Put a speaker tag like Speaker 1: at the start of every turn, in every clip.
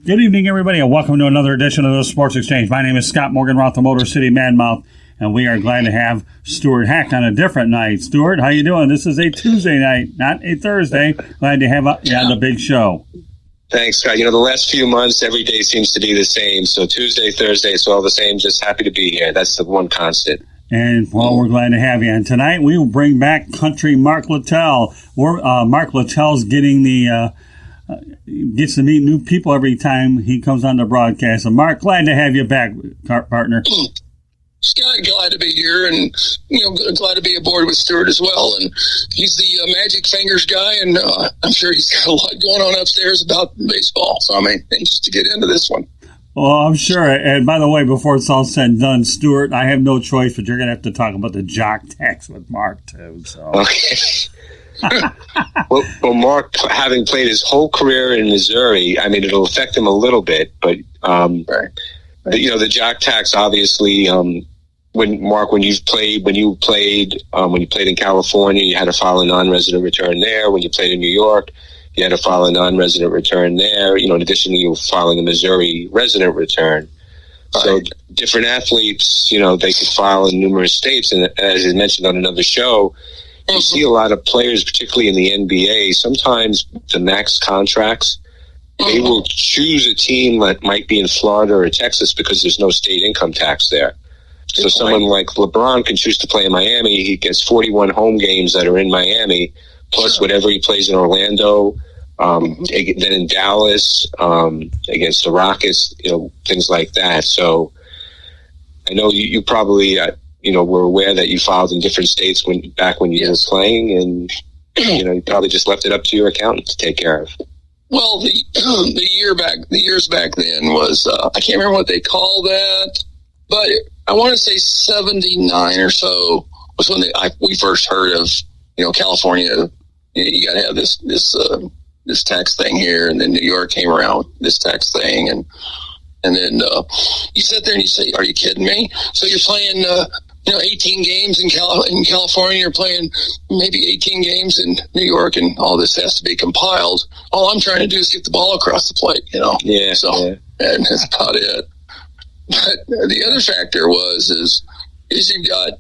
Speaker 1: Good evening, everybody, and welcome to another edition of the Sports Exchange. My name is Scott Morgan, Roth, the Motor City Madmouth, and we are glad to have Stuart Hack on a different night. Stuart, how you doing? This is a Tuesday night, not a Thursday. Glad to have you on the big show.
Speaker 2: Thanks, Scott. The last few months, every day seems to be the same. So Tuesday, Thursday, it's all the same. Just happy to be here. That's the one constant.
Speaker 1: And, well, we're glad to have you. And tonight we will bring back Country Mark Littell. Mark Littell's getting gets to meet new people every time he comes on the broadcast. And Mark, glad to have you back, partner.
Speaker 3: Scott, glad to be here, and glad to be aboard with Stuart as well. And he's the magic fingers guy, and I'm sure he's got a lot going on upstairs about baseball. So I'm anxious to get into this one.
Speaker 1: Well, I'm sure. And by the way, before it's all said and done, Stuart, I have no choice, but you're going to have to talk about the jock tax with Mark too. So. Okay.
Speaker 2: well, Mark, having played his whole career in Missouri, it'll affect him a little bit, but right. The jock tax, obviously, when you played in California, you had to file a non-resident return there. When you played in New York, you had to file a non-resident return there. In addition to you filing a Missouri resident return. Right. So different athletes, they could file in numerous states, and as I mentioned on another show. You see a lot of players, particularly in the NBA, sometimes the max contracts, they will choose a team that might be in Florida or Texas because there's no state income tax there. So someone like LeBron can choose to play in Miami. He gets 41 home games that are in Miami, plus whatever he plays in Orlando, then in Dallas, against the Rockets, things like that. So I know you probably... we're aware that you filed in different states back when you were playing, and you probably just left it up to your accountant to take care of.
Speaker 3: Well, the years back then was I can't remember what they call that, but I want to say 79 or so was when we first heard of California. You got to have this tax thing here, and then New York came around with this tax thing, and then you sit there and you say, "Are you kidding me?" So you're playing. 18 games in California, you're playing maybe 18 games in New York, and all this has to be compiled. All I'm trying to do is get the ball across the plate,
Speaker 2: Yeah.
Speaker 3: So, and that's about it. But the other factor is you've got,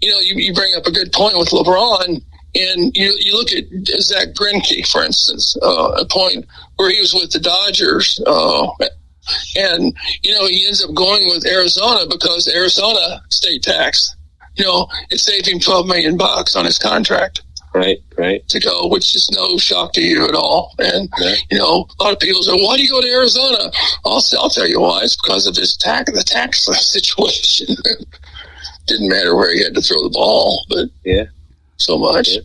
Speaker 3: you bring up a good point with LeBron, and you look at Zach Greinke, for instance, a point where he was with the Dodgers, and, he ends up going with Arizona because Arizona state tax, it saved him $12 million on his contract.
Speaker 2: Right.
Speaker 3: To go, which is no shock to you at all. And, a lot of people say, why do you go to Arizona? I'll tell you why. It's because of the tax situation. Didn't matter where he had to throw the ball, but so much. Yeah.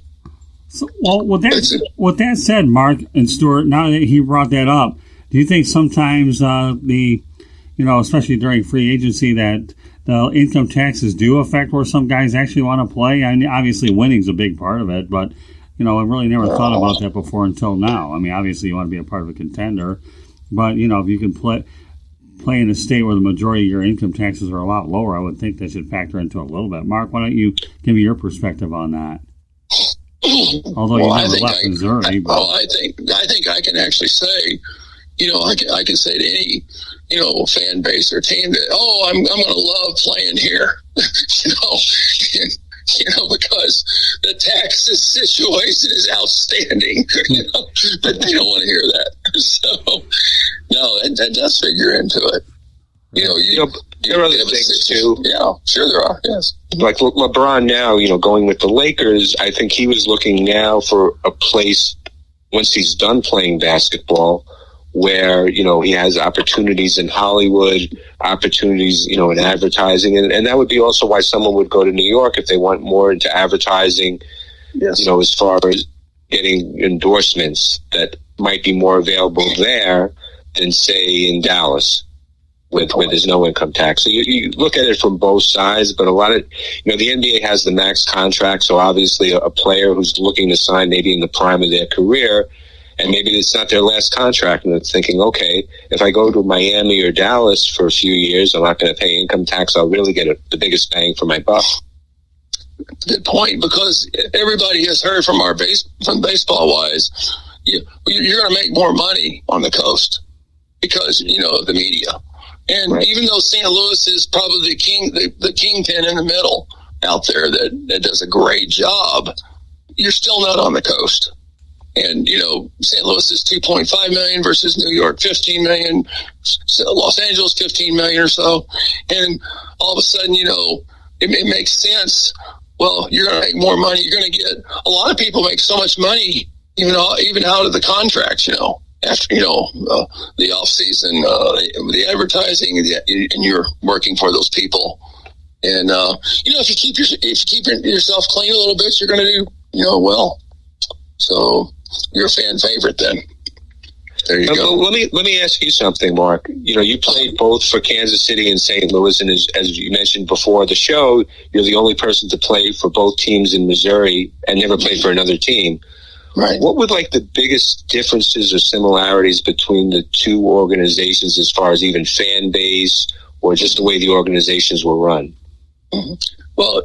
Speaker 1: So, well, with that said, Mark and Stuart, now that he brought that up, do you think sometimes especially during free agency, that the income taxes do affect where some guys actually want to play? Obviously winning's a big part of it, but, I really never thought about that before until now. Obviously you want to be a part of a contender, but, if you can play in a state where the majority of your income taxes are a lot lower, I would think that should factor into it a little bit. Mark, why don't you give me your perspective on that? Although you never left Missouri.
Speaker 3: I think I can actually say, I can say to any, fan base or team that, I'm going to love playing here, because the taxes situation is outstanding, but they don't want to hear that. So, no, that does figure into it.
Speaker 2: There are other things too.
Speaker 3: Yeah, sure there are, yes.
Speaker 2: Like LeBron now, going with the Lakers, I think he was looking now for a place once he's done playing basketball where, he has opportunities in Hollywood, opportunities, in advertising. And that would be also why someone would go to New York if they want more into advertising, as far as getting endorsements that might be more available there than, say, in Dallas, where there's no income tax. So you look at it from both sides, but a lot of, the NBA has the max contract. So obviously a player who's looking to sign maybe in the prime of their career, and maybe it's not their last contract, and they're thinking, okay, if I go to Miami or Dallas for a few years, I'm not going to pay income tax. I'll really get the biggest bang for my buck.
Speaker 3: Good point, because everybody has heard from baseball wise, you're going to make more money on the coast. because, of the media. And even though St. Louis is probably the kingpin in the middle out there that does a great job, you're still not on the coast. And, St. Louis is 2.5 million versus New York 15 million, Los Angeles 15 million or so. And all of a sudden, it makes sense. Well, you're going to make more money. You're going to get a lot of people make so much money, even out of the contracts, after, the off season, the advertising, and you're working for those people. And, if you keep yourself clean a little bit, you're going to do, well. So you're a fan favorite then. There you go.
Speaker 2: Let me ask you something, Mark. You played both for Kansas City and St. Louis, and as you mentioned before the show, you're the only person to play for both teams in Missouri and never played for another team.
Speaker 3: Right.
Speaker 2: What would the biggest differences or similarities between the two organizations as far as even fan base or just the way the organizations were run?
Speaker 3: Mm-hmm. Well,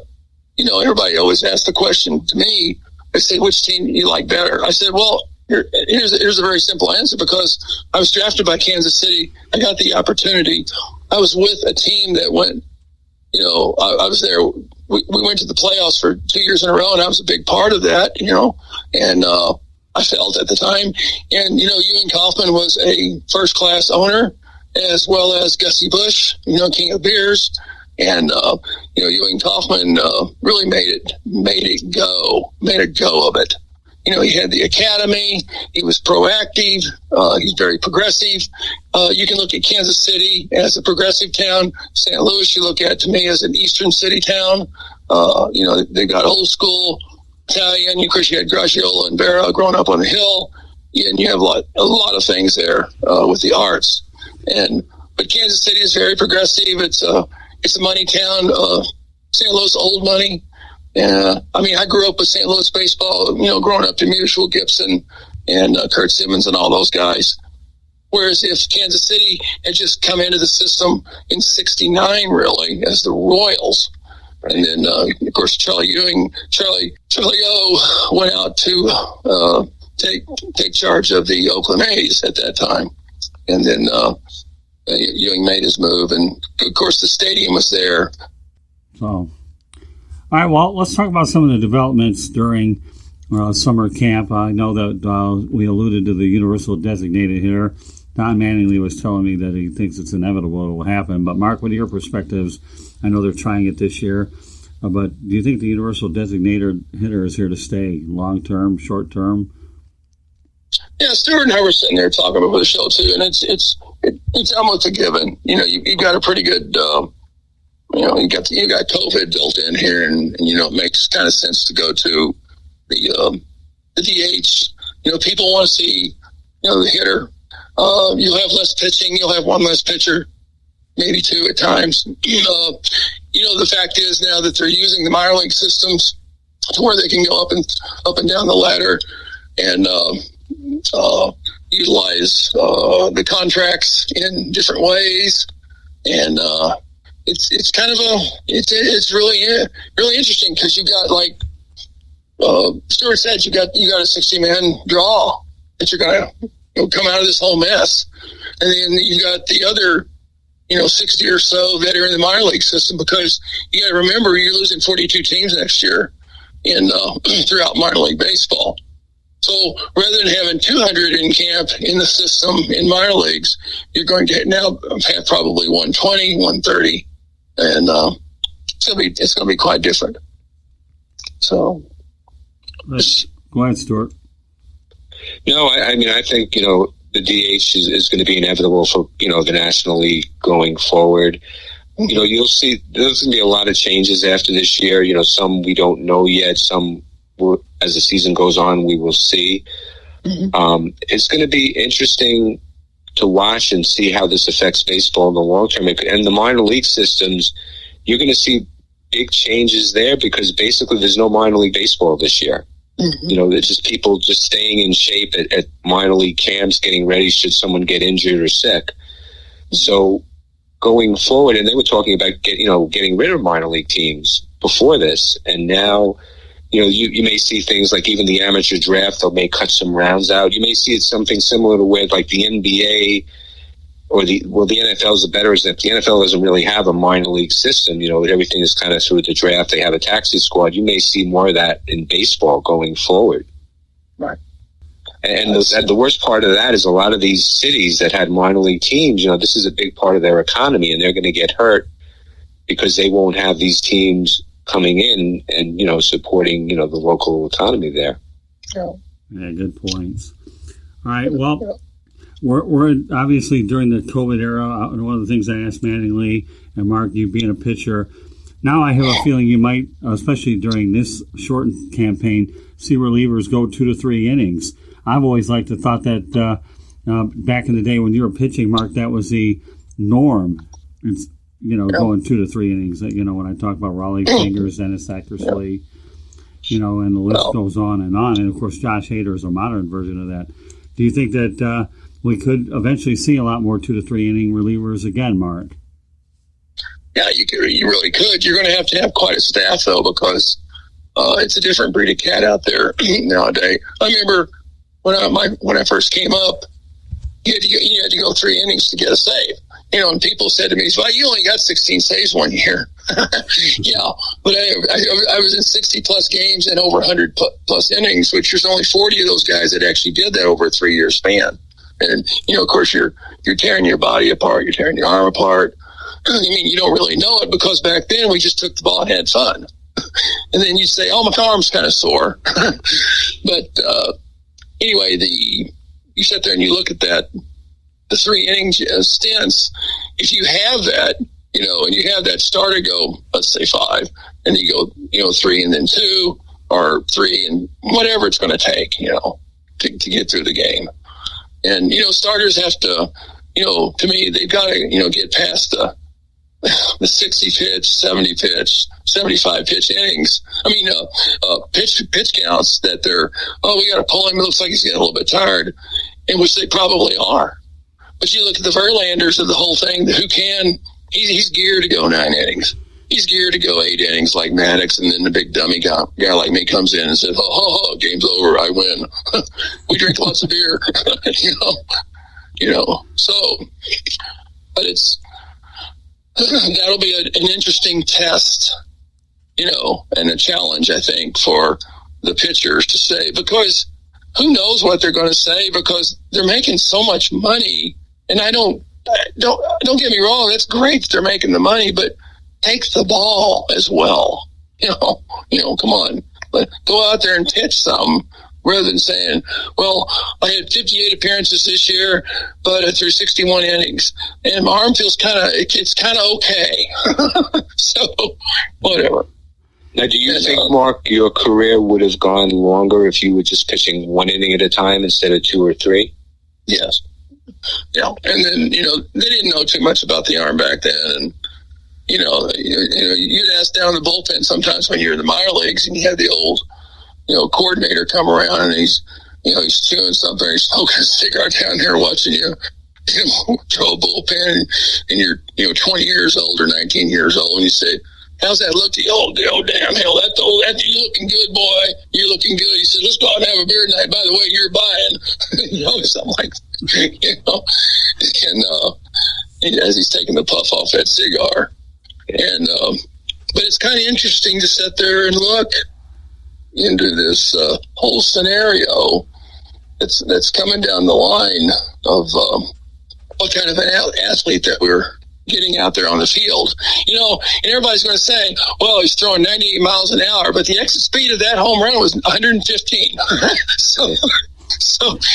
Speaker 3: everybody always asks the question to me. They say, which team you like better? I said, well, here's a very simple answer, because I was drafted by Kansas City. I got the opportunity. I was with a team that went, I was there. We went to the playoffs for 2 years in a row, and I was a big part of that, and I felt at the time. And, Ewing Kauffman was a first-class owner, as well as Gussie Busch, King of Beers. And, Ewing Kauffman really made a go of it. He had the academy. He was proactive. He's very progressive. You can look at Kansas City as a progressive town. St. Louis, you look at, to me, as an Eastern city town. They've got old school Italian. Of course, you had Gracciola and Barra growing up on the hill. And you have a lot of things there with the arts. But Kansas City is very progressive. It's a money town. St. Louis, old money. I grew up with St. Louis baseball, growing up to Mutual, Gibson, and Kurt Simmons and all those guys. Whereas if Kansas City had just come into the system in '69, really, as the Royals, and then, of course, Charlie O went out to take charge of the Oakland A's at that time. And then Ewing made his move, and, of course, the stadium was there.
Speaker 1: So, all right, well, let's talk about some of the developments during summer camp. I know that we alluded to the universal designated hitter. Don Mattingly was telling me that he thinks it's inevitable it will happen. But, Mark, what are your perspectives? I know they're trying it this year. But do you think the universal designated hitter is here to stay long-term, short-term?
Speaker 3: Yeah, Stuart and I were sitting there talking about the show, too, and it's almost a given. You've got a pretty good you got COVID built in here, and it makes kind of sense to go to the DH. People want to see, the hitter. You'll have less pitching. You'll have one less pitcher, maybe two at times. The fact is now that they're using the minor league systems to where they can go up and down the ladder and utilize the contracts in different ways, and it's kind of it's really interesting, because you got, like Stuart said, you got a 60-man draw that you're gonna come out of this whole mess, and then you got the other 60 or so that are in the minor league system, because you got to remember you're losing 42 teams next year in throughout minor league baseball. So rather than having 200 in camp in the system in minor leagues, you're going to now have probably 120, 130, and it's going to be quite different. So,
Speaker 1: go ahead, Stuart.
Speaker 2: I think the DH is going to be inevitable for the National League going forward. You'll see there's going to be a lot of changes after this year. Some we don't know yet. Some as the season goes on, we will see. Mm-hmm. It's going to be interesting to watch and see how this affects baseball in the long term. And the minor league systems, you're going to see big changes there, because basically there's no minor league baseball this year. Mm-hmm. It's just people just staying in shape at minor league camps, getting ready should someone get injured or sick. Mm-hmm. So going forward, and they were talking about getting rid of minor league teams before this, and now you may see things like even the amateur draft, they may cut some rounds out. You may see it something similar to where like the NBA the NFL is the better is that the NFL doesn't really have a minor league system. Everything is kind of through the draft. They have a taxi squad. You may see more of that in baseball going forward.
Speaker 3: Right.
Speaker 2: And the worst part of that is a lot of these cities that had minor league teams, this is a big part of their economy, and they're going to get hurt because they won't have these teams coming in and, supporting, the local economy there.
Speaker 1: Yeah, good points. All right, well, we're obviously during the COVID era, and one of the things I asked Mattingly and Mark, you being a pitcher, now I have a feeling you might, especially during this shortened campaign, see relievers go 2 to 3 innings. I've always liked to thought that back in the day when you were pitching, Mark, that was the norm. It's, going 2 to 3 innings. When I talk about Raleigh Fingers, Dennis Eckersley, and the list goes on. And of course, Josh Hader is a modern version of that. Do you think that we could eventually see a lot more 2 to 3 inning relievers again, Mark?
Speaker 3: Yeah, you really could. You're going to have quite a staff, though, because it's a different breed of cat out there nowadays. I remember when I first came up, you had to go 3 innings to get a save. And people said to me, "Well, you only got 16 saves one year." Yeah, but I was in 60 plus games and over 100 plus innings, which there's only 40 of those guys that actually did that over a 3-year span. And of course, you're tearing your body apart, you're tearing your arm apart. I mean, you don't really know it because back then we just took the ball and had fun. And then you say, "Oh, my arm's kind of sore." But anyway, you sit there and you look at that, the 3 innings stints. If you have that, and you have that starter go, let's say 5, and you go, 3 and then 2, or 3 and whatever it's going to take, to get through the game. And, starters have to, to me, they've got to, get past the 60 pitch, 70 pitch, 75 pitch innings. I mean, pitch counts that they're, we got to pull him. It looks like he's getting a little bit tired, in which they probably are. But you look at the Verlanders of the whole thing, he's geared to go 9 innings. He's geared to go 8 innings like Maddox, and then the big dummy guy like me comes in and says, oh, game's over, I win. We drink lots of beer, so, but that'll be an interesting test, and a challenge, I think, for the pitchers to say, because who knows what they're going to say, because they're making so much money. And don't get me wrong, that's great that they're making the money, but take the ball as well. Come on, go out there and pitch some, rather than saying, well, I had 58 appearances this year, but I threw 61 innings, and my arm feels it's kind of okay. So, whatever.
Speaker 2: Now, do you think, Mark, your career would have gone longer if you were just pitching 1 inning at a time instead of 2 or 3?
Speaker 3: Yes. Yeah. And then, they didn't know too much about the arm back then. And, you'd ask down in the bullpen sometimes when you're in the minor leagues, and you have the old, coordinator come around, and he's chewing something, he's smoking a cigar down there watching you, throw a bullpen, and you're 20 years old or 19 years old, and you say, "How's that look to you?" Oh, damn, hell, that you're looking good, boy. You're looking good. He said, "Let's go out and have a beer tonight. By the way, you're buying." Something like that, and as he's taking the puff off that cigar. And, but it's kind of interesting to sit there and look into this whole scenario that's coming down the line of what kind of an athlete that we're getting out there on the field, and everybody's going to say, well, he's throwing 98 miles an hour, but the exit speed of that home run was 115. So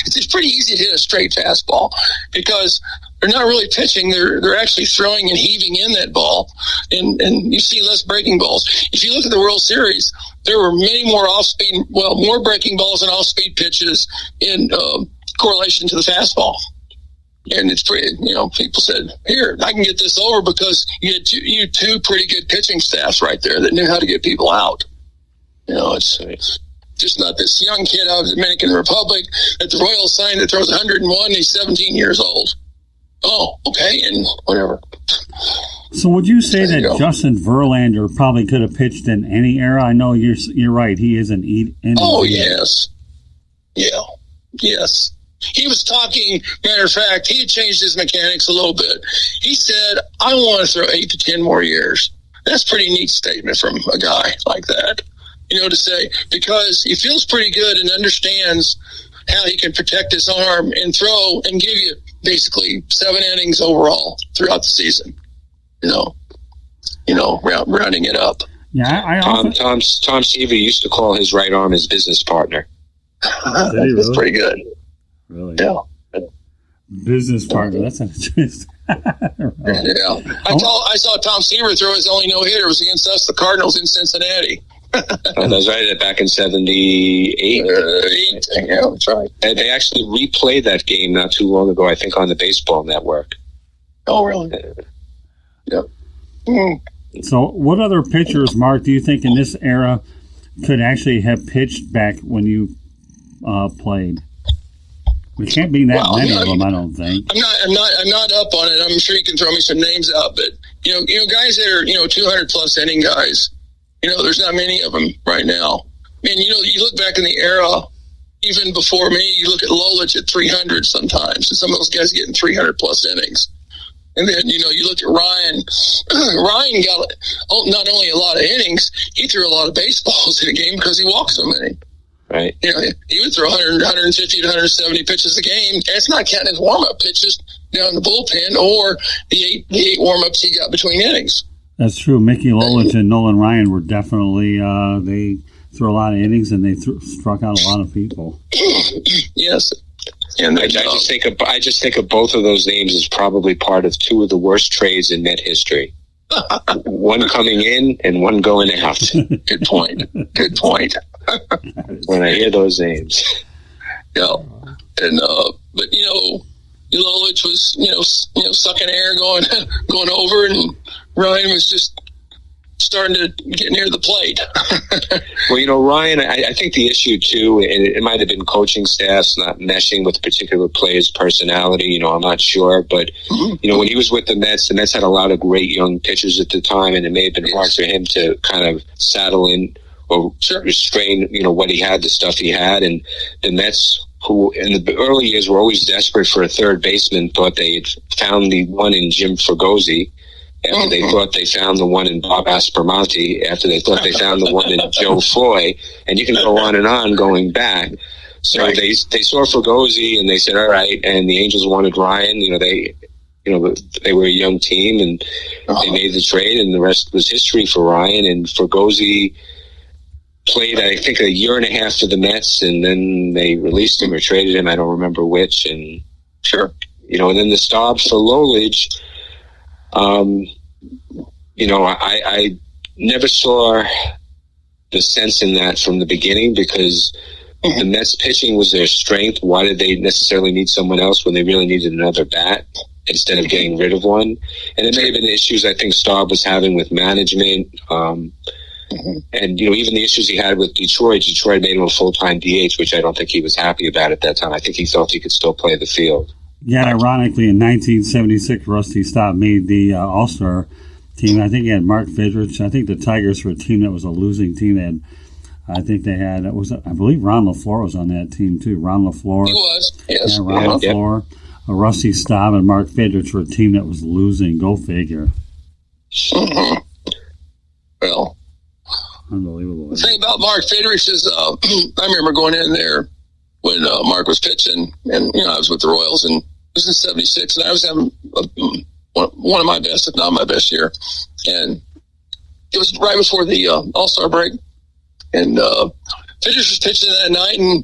Speaker 3: it's pretty easy to hit a straight fastball because they're not really pitching. They're actually throwing and heaving in that ball, and you see less breaking balls. If you look at the World Series, there were many more more breaking balls and off-speed pitches in correlation to the fastball. And it's pretty, people said, here, I can get this over because you had two pretty good pitching staffs right there that knew how to get people out. It's just not this young kid out of the Dominican Republic at the Royals signed that throws 101. He's 17 years old. Oh, okay, and whatever.
Speaker 1: So would you say that Justin Verlander probably could have pitched in any era? I know you're right. He is an
Speaker 3: Oh, yes. Yeah. Yes. He was talking, matter of fact, he had changed his mechanics a little bit. He said, I want to throw 8 to 10 more years. That's a pretty neat statement from a guy like that, to say, because he feels pretty good and understands how he can protect his arm and throw and give you basically 7 innings overall throughout the season, rounding it up.
Speaker 1: Yeah,
Speaker 2: Tom Seaver used to call his right arm his business partner.
Speaker 3: That's
Speaker 1: really?
Speaker 3: pretty good.
Speaker 1: Really?
Speaker 3: Yeah.
Speaker 1: Business partner. That's interesting. Right.
Speaker 3: Yeah. I saw Tom Seaver throw his only no-hitter. It was against us, the Cardinals in Cincinnati.
Speaker 2: That was right back in 78.
Speaker 3: Yeah, that's right.
Speaker 2: And they actually replayed that game not too long ago, I think, on the Baseball Network.
Speaker 3: Oh, really? Yep. Mm.
Speaker 1: So what other pitchers, Mark, do you think in this era could actually have pitched back when you played? There can't be that many of them, I don't think.
Speaker 3: I'm not up on it. I'm sure you can throw me some names out, but guys that are 200 plus inning guys, there's not many of them right now. You look back in the era, even before me, you look at Lolich at 300 sometimes, and some of those guys getting 300 plus innings. And then, you look at Ryan. Ryan got not only a lot of innings, he threw a lot of baseballs in a game because he walked so many.
Speaker 2: Right.
Speaker 3: He would throw 100, 150 to 170 pitches a game. That's not counting his warm-up pitches down in the bullpen or the eight warm-ups he got between innings.
Speaker 1: That's true. Mickey Lolich and Nolan Ryan were definitely, they threw a lot of innings and they struck out a lot of people.
Speaker 3: Yes.
Speaker 2: And I just think of both of those names as probably part of 2 of the worst trades in Met history. One coming in and one going out.
Speaker 3: Good point. Good point.
Speaker 2: When I hear those names.
Speaker 3: Yeah. And but Lolich was sucking air going over, and Ryan was just starting to get near the plate.
Speaker 2: Well, Ryan, I think the issue too, and it might have been coaching staffs not meshing with a particular player's personality. I'm not sure, but when he was with the Mets had a lot of great young pitchers at the time, and it may have been hard for him to kind of saddle in or restrain, what he had, the stuff he had, and the Mets, who in the early years were always desperate for a third baseman, thought they had found the one in Jim Fregosi. After they thought they found the one in Bob Aspromonte, after they thought they found the one in Joe Foy, and you can go on going back. So right. They saw Fregosi and they said, all right, and the Angels wanted Ryan. They were a young team and they made the trade, and the rest was history for Ryan. And Fregosi played, I think, a year and a half for the Mets, and then they released him or traded him. I don't remember which. And
Speaker 3: sure,
Speaker 2: and then the Staub for Lolich. I never saw the sense in that from the beginning, because the Mets pitching was their strength. Why did they necessarily need someone else when they really needed another bat instead of getting rid of one? And it may have been issues I think Staub was having with management. And, even the issues he had with Detroit made him a full-time DH, which I don't think he was happy about at that time. I think he felt he could still play the field.
Speaker 1: Yeah, ironically, in 1976, Rusty Staub made the All-Star team. I think he had Mark Fidrich. I think the Tigers were a team that was a losing team. I believe Ron LaFleur was on that team, too. Ron LaFleur.
Speaker 3: He was, yes.
Speaker 1: Yeah, Ron LaFleur. Rusty Staub and Mark Fidrich were a team that was losing. Go figure.
Speaker 3: Well,
Speaker 1: unbelievable.
Speaker 3: The thing about Mark Fidrich is, I remember going in there when Mark was pitching, and I was with the Royals, and it was in '76, and I was having one of my best, if not my best year, and it was right before the All-Star break, and Fidrich was pitching that night, and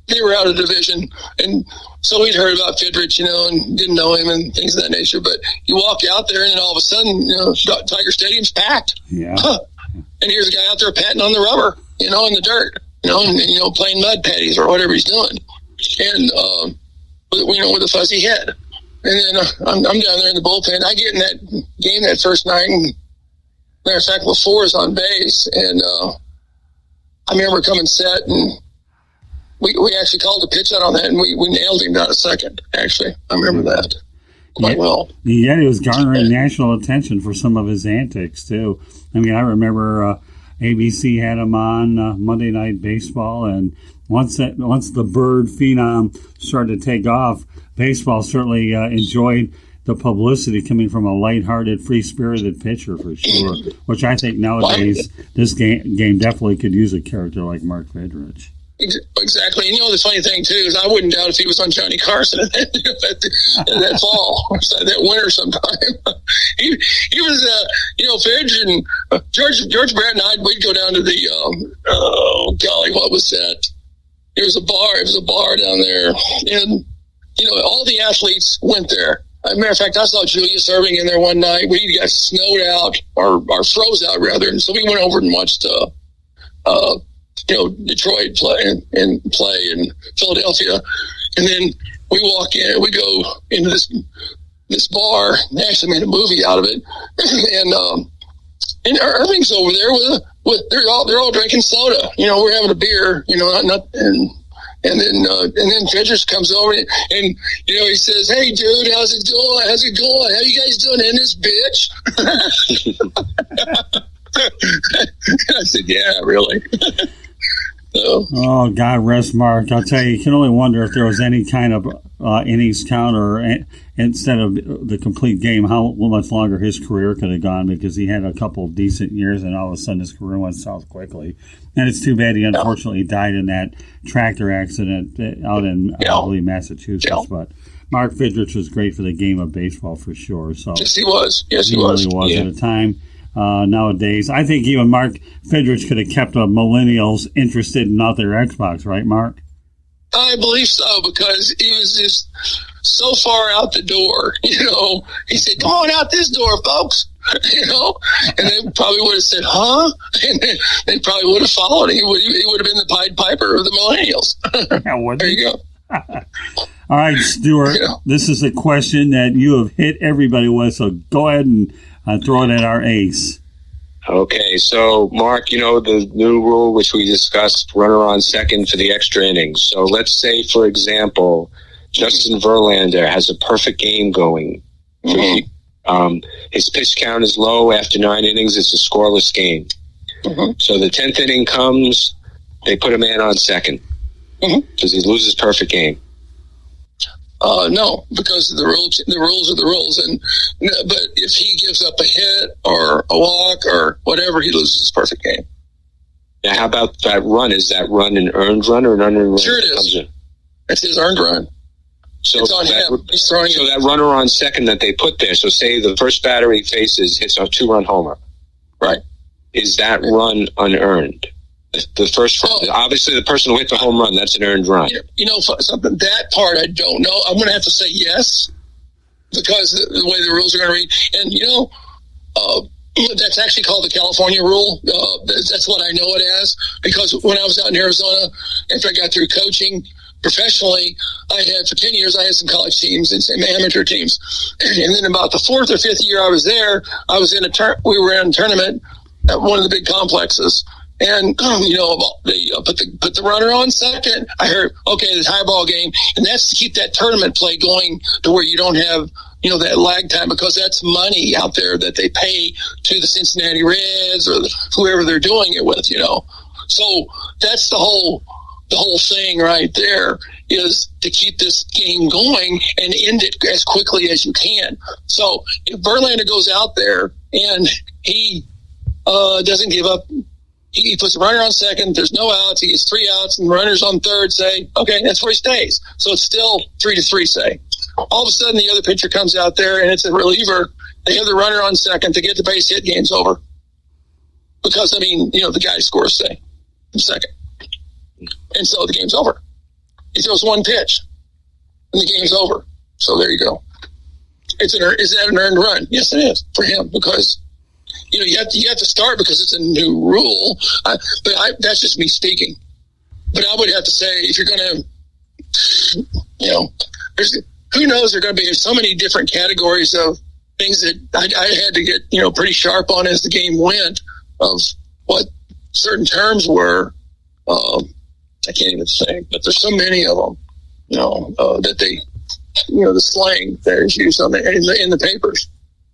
Speaker 3: they were out of division, and so we'd heard about Fidrich, and didn't know him and things of that nature, but you walk out there, and then all of a sudden, Tiger Stadium's packed.
Speaker 1: Yeah.
Speaker 3: And here's a guy out there patting on the rubber, in the dirt, and playing mud patties or whatever he's doing. And, with a fuzzy head. And then I'm down there in the bullpen. I get in that game that first night, and matter of fact, LaFleur is on base. And I remember coming set, and we actually called a pitch out on that, and we nailed him down a second, actually. I remember that quite well.
Speaker 1: Yeah, he was garnering national attention for some of his antics, too. I mean, I remember ABC had him on Monday Night Baseball, and once the bird phenom started to take off, baseball certainly enjoyed the publicity coming from a lighthearted, free-spirited pitcher for sure, which I think nowadays this game definitely could use a character like Mark Fidrich.
Speaker 3: Exactly. And the funny thing, too, is I wouldn't doubt if he was on Johnny Carson in that fall or that winter sometime. he was, Fidge and George Brett and I, we'd go down to the, golly, what was that? It was a bar down there. And, all the athletes went there. As a matter of fact, I saw Julius Erving in there one night. We got snowed out, or froze out, rather. And so we went over and watched Detroit play and play in Philadelphia. And then we walk in, we go into this bar. They actually made a movie out of it. And Irving's over there with they're all drinking soda. We're having a beer, and then Fidrich comes over and he says, "Hey dude, how's it going? How you guys doing in this bitch?" I said, "Yeah, really."
Speaker 1: Oh, God rest Mark. I'll tell you can only wonder if there was any kind of innings count or instead of the complete game, how much longer his career could have gone, because he had a couple of decent years and all of a sudden his career went south quickly. And it's too bad he unfortunately died in that tractor accident out in, I believe, Massachusetts. Yeah. But Mark Fidrich was great for the game of baseball for sure. So
Speaker 3: yes, he was. Yes, he
Speaker 1: really was at the time. Nowadays, I think even Mark Fidrich could have kept millennials interested in out their Xbox, right, Mark?
Speaker 3: I believe so, because he was just so far out the door. He said, "Come on out this door, folks." And they probably would have said, "Huh?" And they probably would have followed. He would have been the Pied Piper of the millennials. There you go.
Speaker 1: All right, Stuart. This is a question that you have hit everybody with, so go ahead and throw it at our ace.
Speaker 2: Okay, so Mark, the new rule which we discussed, runner on second for the extra innings. So let's say, for example, Justin Verlander has a perfect game going. Mm-hmm. His pitch count is low. After 9 innings, it's a scoreless game. Mm-hmm. So the 10th inning comes, they put a man on second because he loses perfect game.
Speaker 3: No, because the rules are the rules, but if he gives up a hit or a walk or whatever, he loses his perfect game.
Speaker 2: Now, how about that run? Is that run an earned run or an unearned run?
Speaker 3: Sure, it is. It's his earned run.
Speaker 2: So
Speaker 3: it's on him. He's throwing
Speaker 2: so that runner on second that they put there. So say the first batter he faces hits a 2-run homer,
Speaker 3: right?
Speaker 2: Is that run unearned? The first run. Obviously, the person who hit the home run, that's an earned run.
Speaker 3: Something that part I don't know. I'm going to have to say yes, because the way the rules are going to read, and that's actually called the California rule. That's what I know it as, because when I was out in Arizona, after I got through coaching professionally, for 10 years, I had some college teams and some amateur teams. And then about the 4th or 5th year I was there, we were in a tournament at one of the big complexes. And, they put the runner on second. I heard, okay, the high ball game. And that's to keep that tournament play going to where you don't have, that lag time, because that's money out there that they pay to the Cincinnati Reds or whoever they're doing it with, So that's the whole thing right there, is to keep this game going and end it as quickly as you can. So if Verlander goes out there and he doesn't give up, he puts a runner on second, there's no outs, he gets 3 outs, and runners on third, say, okay, that's where he stays. So it's still 3-3, say. All of a sudden, the other pitcher comes out there, and it's a reliever. They have the runner on second to get the base hit, game's over. Because, the guy scores, say, in second. And so the game's over. He throws one pitch, and the game's over. So there you go. Is that an earned run? Yes, it is for him, because you have to start, because it's a new rule. That's just me speaking. But I would have to say, if you're going to, who knows? There are going to be so many different categories of things that I had to get, pretty sharp on as the game went, of what certain terms were. I can't even say, but there's so many of them, that they, the slang that is used in the papers,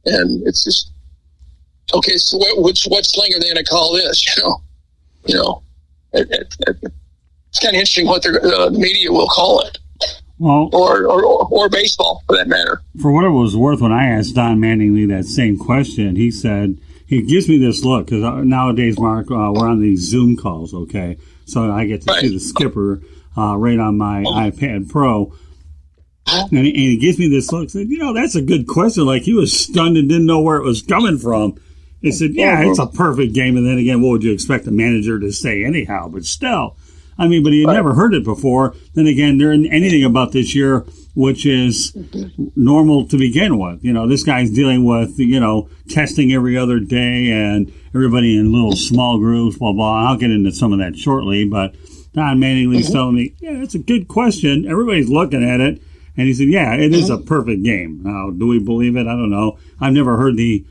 Speaker 3: and it's just, okay, so what slang are they going to call this? it's kind of interesting what the media will call it.
Speaker 1: Well,
Speaker 3: or baseball, for that matter.
Speaker 1: For what it was worth, when I asked Don Mattingly that same question, he said, he gives me this look, because nowadays, Mark, we're on these Zoom calls, okay? So I get to see the skipper right on my iPad Pro. And he gives me this look, said, that's a good question. Like, he was stunned and didn't know where it was coming from. He said, yeah, it's a perfect game. And then again, what would you expect a manager to say anyhow? But still, I mean, but he had never heard it before. Then again, there isn't anything about this year which is normal to begin with. This guy's dealing with, testing every other day and everybody in little small groups, blah, blah. I'll get into some of that shortly. But Don Mattingly's telling me, yeah, that's a good question. Everybody's looking at it. And he said, yeah, it is a perfect game. Now, do we believe it? I don't know. I've never heard the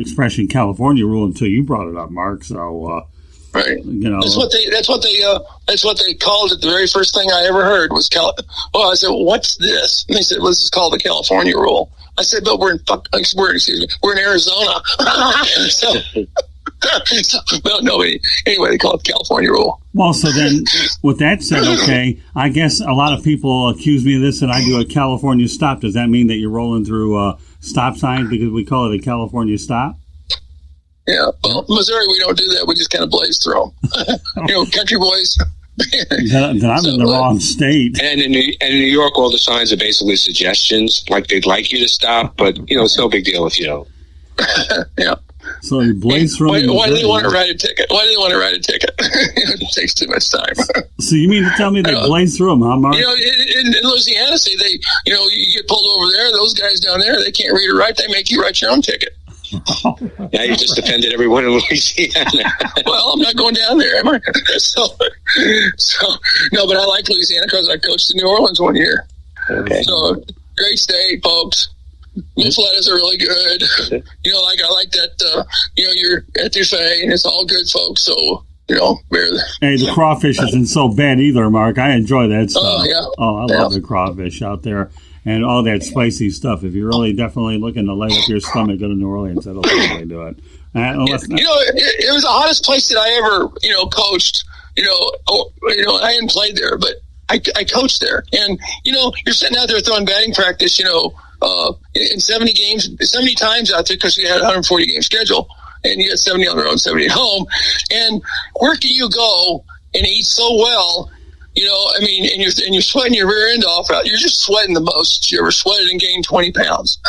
Speaker 1: expression California rule until you brought it up, Mark. So,
Speaker 3: right. That's what they called it. The very first thing I ever heard was I said, what's this? And they said, well, this is called the California rule. I said, but we're in Arizona. Well, nobody. Anyway, they call it the California rule.
Speaker 1: Well, so then, with that said, okay, I guess a lot of people accuse me of this, and I do a California stop. Does that mean that you're rolling through stop signs because we call it a California stop?
Speaker 3: Yeah. Well, Missouri, we don't do that. We just kind of blaze through them. Country boys.
Speaker 1: Then I'm in the wrong state.
Speaker 2: And in New York, all the signs are basically suggestions, like they'd like you to stop, but it's no big deal if you don't.
Speaker 3: Yeah.
Speaker 1: So you blaze through.
Speaker 3: Why do they want to write a ticket? It takes too much time.
Speaker 1: So you mean to tell me they blaze through them, huh, Mark?
Speaker 3: In Louisiana, say you get pulled over there. Those guys down there, they can't read or write. They make you write your own ticket.
Speaker 2: Yeah, you just offended everyone in Louisiana.
Speaker 3: Well, I'm not going down there, am I? So no, but I like Louisiana because I coached in New Orleans one year.
Speaker 2: Okay.
Speaker 3: So great state, folks. Lettuce are really good. I like that. You're at your say, and it's all good, folks. So
Speaker 1: hey, the crawfish isn't so bad either, Mark. I enjoy that stuff.
Speaker 3: Oh yeah.
Speaker 1: Oh, I love the crawfish out there and all that spicy stuff. If you're really definitely looking to light up your stomach, go to New Orleans. That'll definitely do it.
Speaker 3: It was the hottest place that I ever coached. I hadn't played there, but I coached there, and you're sitting out there throwing batting practice. In 70 games, 70 times out there because we had a 140 game schedule, and you got 70 on the road, 70 at home. And where can you go and eat so well? And you're sweating your rear end off out. You're just sweating the most you ever sweated and gained 20 pounds.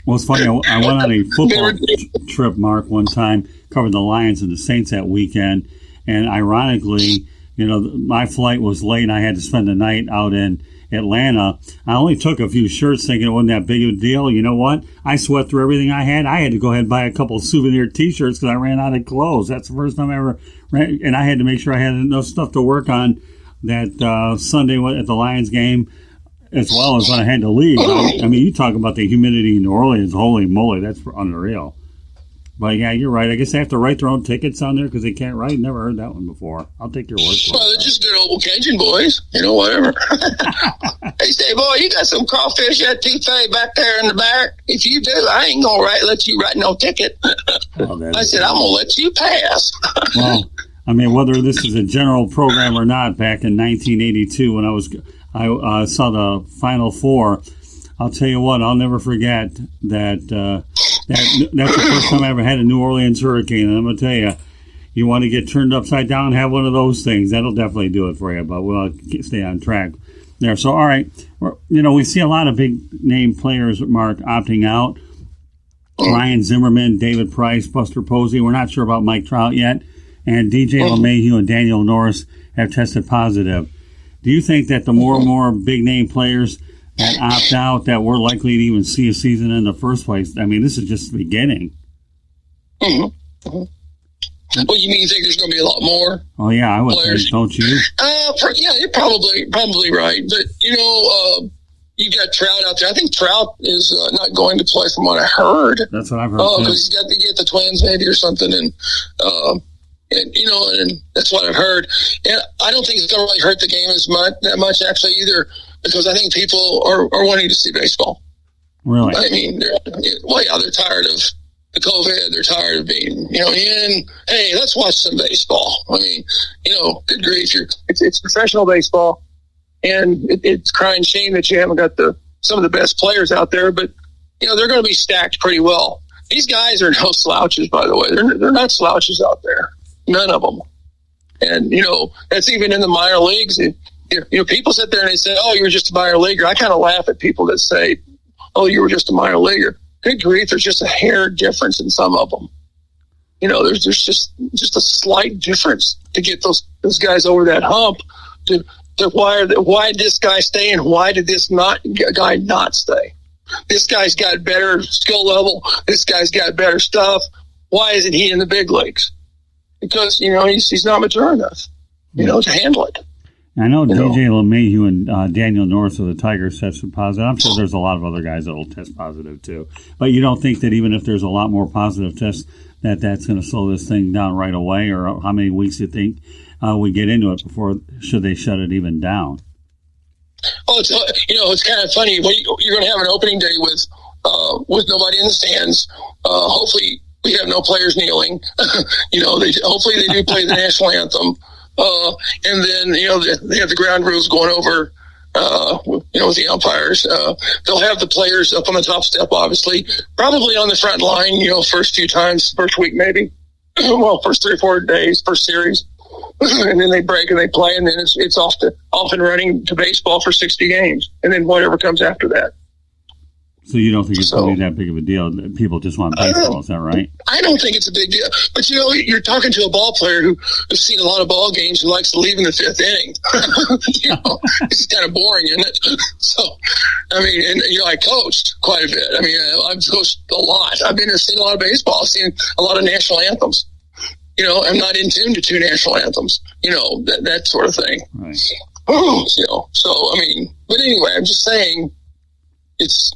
Speaker 1: Well, it's funny. I went on a football trip, Mark, one time, covered the Lions and the Saints that weekend, and ironically, my flight was late, and I had to spend the night out in Atlanta. I only took a few shirts thinking it wasn't that big of a deal. You know what? I sweat through everything I had. I had to go ahead and buy a couple of souvenir T-shirts because I ran out of clothes. That's the first time I ever ran, and I had to make sure I had enough stuff to work on that Sunday at the Lions game as well as when I had to leave. I mean, you talk about the humidity in New Orleans. Holy moly, that's unreal. But yeah, you're right. I guess they have to write their own tickets on there because they can't write. Never heard that one before. I'll take your word for it.
Speaker 3: Well, they're just good old Cajun boys. Whatever. They say, boy, you got some crawfish at Touffet back there in the back. If you do, I ain't going to let you write no ticket. I said, I'm going to let you pass.
Speaker 1: Well, I mean, whether this is a general program or not, back in 1982 when I saw the Final Four, I'll tell you what, I'll never forget that that's the first time I ever had a New Orleans hurricane. And I'm going to tell you, you want to get turned upside down, have one of those things. That'll definitely do it for you, but we'll stay on track there. So, all right, we see a lot of big-name players, Mark, opting out. Ryan Zimmerman, David Price, Buster Posey. We're not sure about Mike Trout yet. And DJ LeMahieu and Daniel Norris have tested positive. Do you think that the more and more big-name players that opt out, that we're likely to even see a season in the first place? I mean, this is just the beginning.
Speaker 3: Mm-hmm. Mm-hmm. Well, you think there's going to be a lot more?
Speaker 1: Oh yeah, I would think, don't you?
Speaker 3: Yeah, you're probably right. But you got Trout out there. I think Trout is not going to play, from what I heard.
Speaker 1: That's what I've heard.
Speaker 3: Oh, because he's got to get the Twins maybe or something, and that's what I've heard. And I don't think it's going to really hurt the game that much actually either, because I think people are wanting to see baseball.
Speaker 1: Really?
Speaker 3: I mean, they're tired of the COVID. They're tired of being, in. Hey, let's watch some baseball. I mean, good grief, it's professional baseball, and it's crying shame that you haven't got some of the best players out there. But they're going to be stacked pretty well. These guys are no slouches, by the way. They're not slouches out there, none of them. And that's even in the minor leagues. People sit there and they say, "Oh, you're just a minor leaguer." I kind of laugh at people that say, "Oh, you were just a minor leaguer." Good grief, there's just a hair difference in some of them. There's just a slight difference to get those guys over that hump. To why did this guy stay and why did this guy not stay? This guy's got better skill level. This guy's got better stuff. Why isn't he in the big leagues? Because he's not mature enough, to handle it.
Speaker 1: I know DJ LeMahieu and Daniel Norris of the Tigers tested positive. I'm sure there's a lot of other guys that will test positive too. But you don't think that even if there's a lot more positive tests, that's going to slow this thing down right away? Or how many weeks do you think we get into it before should they shut it even down?
Speaker 3: Oh, it's kind of funny. You're going to have an opening day with nobody in the stands. Hopefully we have no players kneeling. Hopefully they do play the national anthem. And then, they have the ground rules going over, with the umpires. They'll have the players up on the top step, obviously, probably on the front line, first few times, first week maybe. Well, first 3 or 4 days, first series. And then they break and they play, and then it's off and running to baseball for 60 games. And then whatever comes after that.
Speaker 1: So you don't think it's really that big of a deal? People just want baseball, is that right?
Speaker 3: I don't think it's a big deal. But, you're talking to a ball player who's seen a lot of ball games, who likes to leave in the 5th inning. It's kind of boring, isn't it? So, I mean, and I coached quite a bit. I mean, I've coached a lot. I've seen a lot of baseball. I've seen a lot of national anthems. I'm not in tune to 2 national anthems, that sort of thing.
Speaker 1: Right.
Speaker 3: So, I mean, but anyway, I'm just saying it's,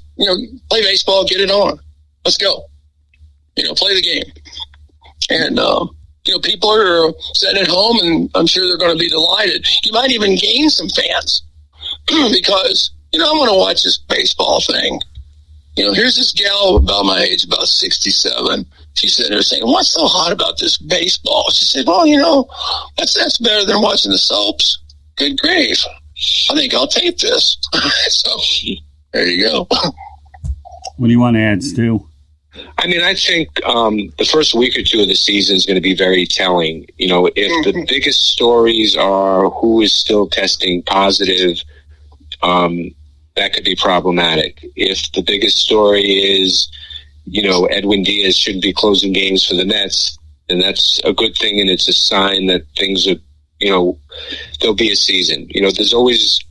Speaker 3: play baseball, get it on. Let's go. Play the game. And, people are sitting at home, and I'm sure they're going to be delighted. You might even gain some fans because, I'm going to watch this baseball thing. Here's this gal about my age, about 67. She's sitting there saying, "What's so hot about this baseball?" She said, "Well, that's better than watching the soaps." Good grief. I think I'll tape this. So there you go.
Speaker 1: What do you want to add, Stu?
Speaker 2: I mean, I think the first week or two of the season is going to be very telling. If the biggest stories are who is still testing positive, that could be problematic. If the biggest story is, Edwin Diaz shouldn't be closing games for the Mets, then that's a good thing, and it's a sign that things are, there'll be a season. There's always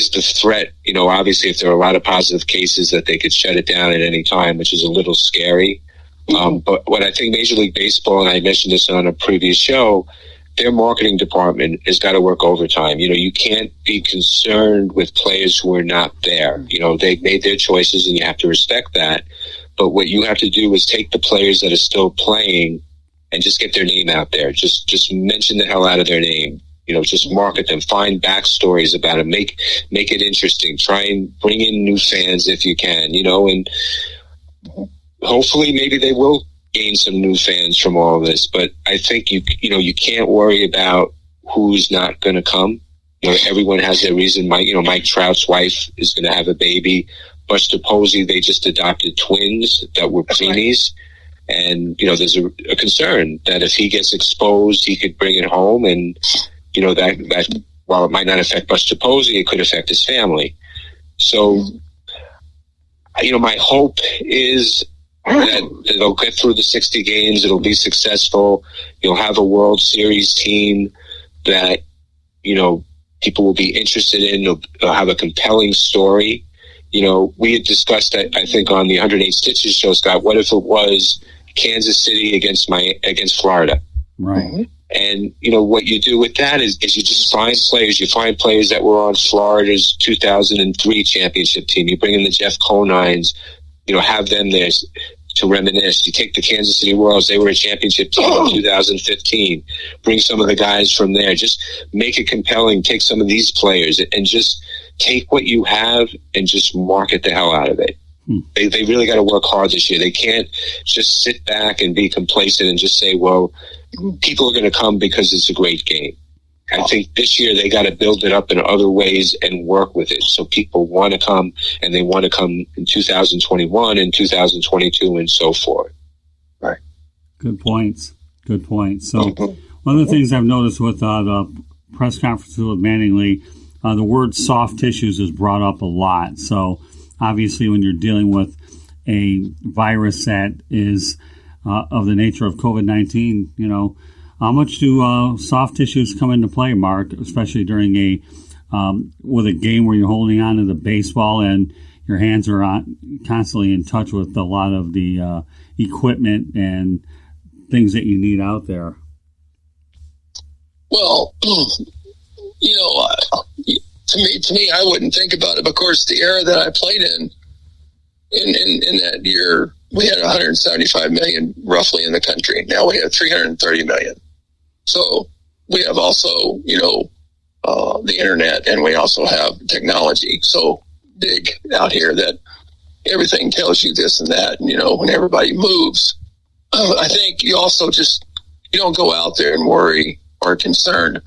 Speaker 2: the threat, obviously if there are a lot of positive cases that they could shut it down at any time, which is a little scary. But what I think Major League Baseball, and I mentioned this on a previous show, their marketing department has got to work overtime. You can't be concerned with players who are not there. They've made their choices and you have to respect that. But what you have to do is take the players that are still playing and just get their name out there. Just mention the hell out of their name. Just market them, find backstories about it, make it interesting, try and bring in new fans if you can, and hopefully maybe they will gain some new fans from all of this. But I think you can't worry about who's not going to come. Everyone has their reason. Mike Trout's wife is going to have a baby. Buster Posey, they just adopted twins that were preemies. And, there's a concern that if he gets exposed, he could bring it home. And, that while it might not affect Buster Posey, it could affect his family. So, my hope is that they'll get through the 60 games. It'll be successful. You'll have a World Series team that, people will be interested in. They'll have a compelling story. We had discussed, I think, on the 108 Stitches show, Scott, what if it was Kansas City against Florida?
Speaker 1: Right.
Speaker 2: And, what you do with that is you just find players. You find players that were on Florida's 2003 championship team. You bring in the Jeff Conines, have them there to reminisce. You take the Kansas City Royals. They were a championship team in 2015. Bring some of the guys from there. Just make it compelling. Take some of these players and just take what you have and just market the hell out of it. They really got to work hard this year. They can't just sit back and be complacent and just say, well, people are going to come because it's a great game. I think this year they got to build it up in other ways and work with it. So people want to come, and they want to come in 2021 and 2022 and so forth.
Speaker 3: Right.
Speaker 1: Good points. So one of the things I've noticed with the press conferences with Mattingly, the word soft tissues is brought up a lot. So obviously when you're dealing with a virus that is of the nature of COVID-19, how much do soft tissues come into play, Mark, especially during with a game where you're holding on to the baseball and your hands are constantly in touch with a lot of the equipment and things that you need out there?
Speaker 3: Well, to me, I wouldn't think about it. But of course, the era that I played in that year, we had 175 million roughly in the country. Now we have 330 million. So we have also, the internet, and we also have technology so big out here that everything tells you this and that. And, when everybody moves, I think you also you don't go out there and worry or concerned.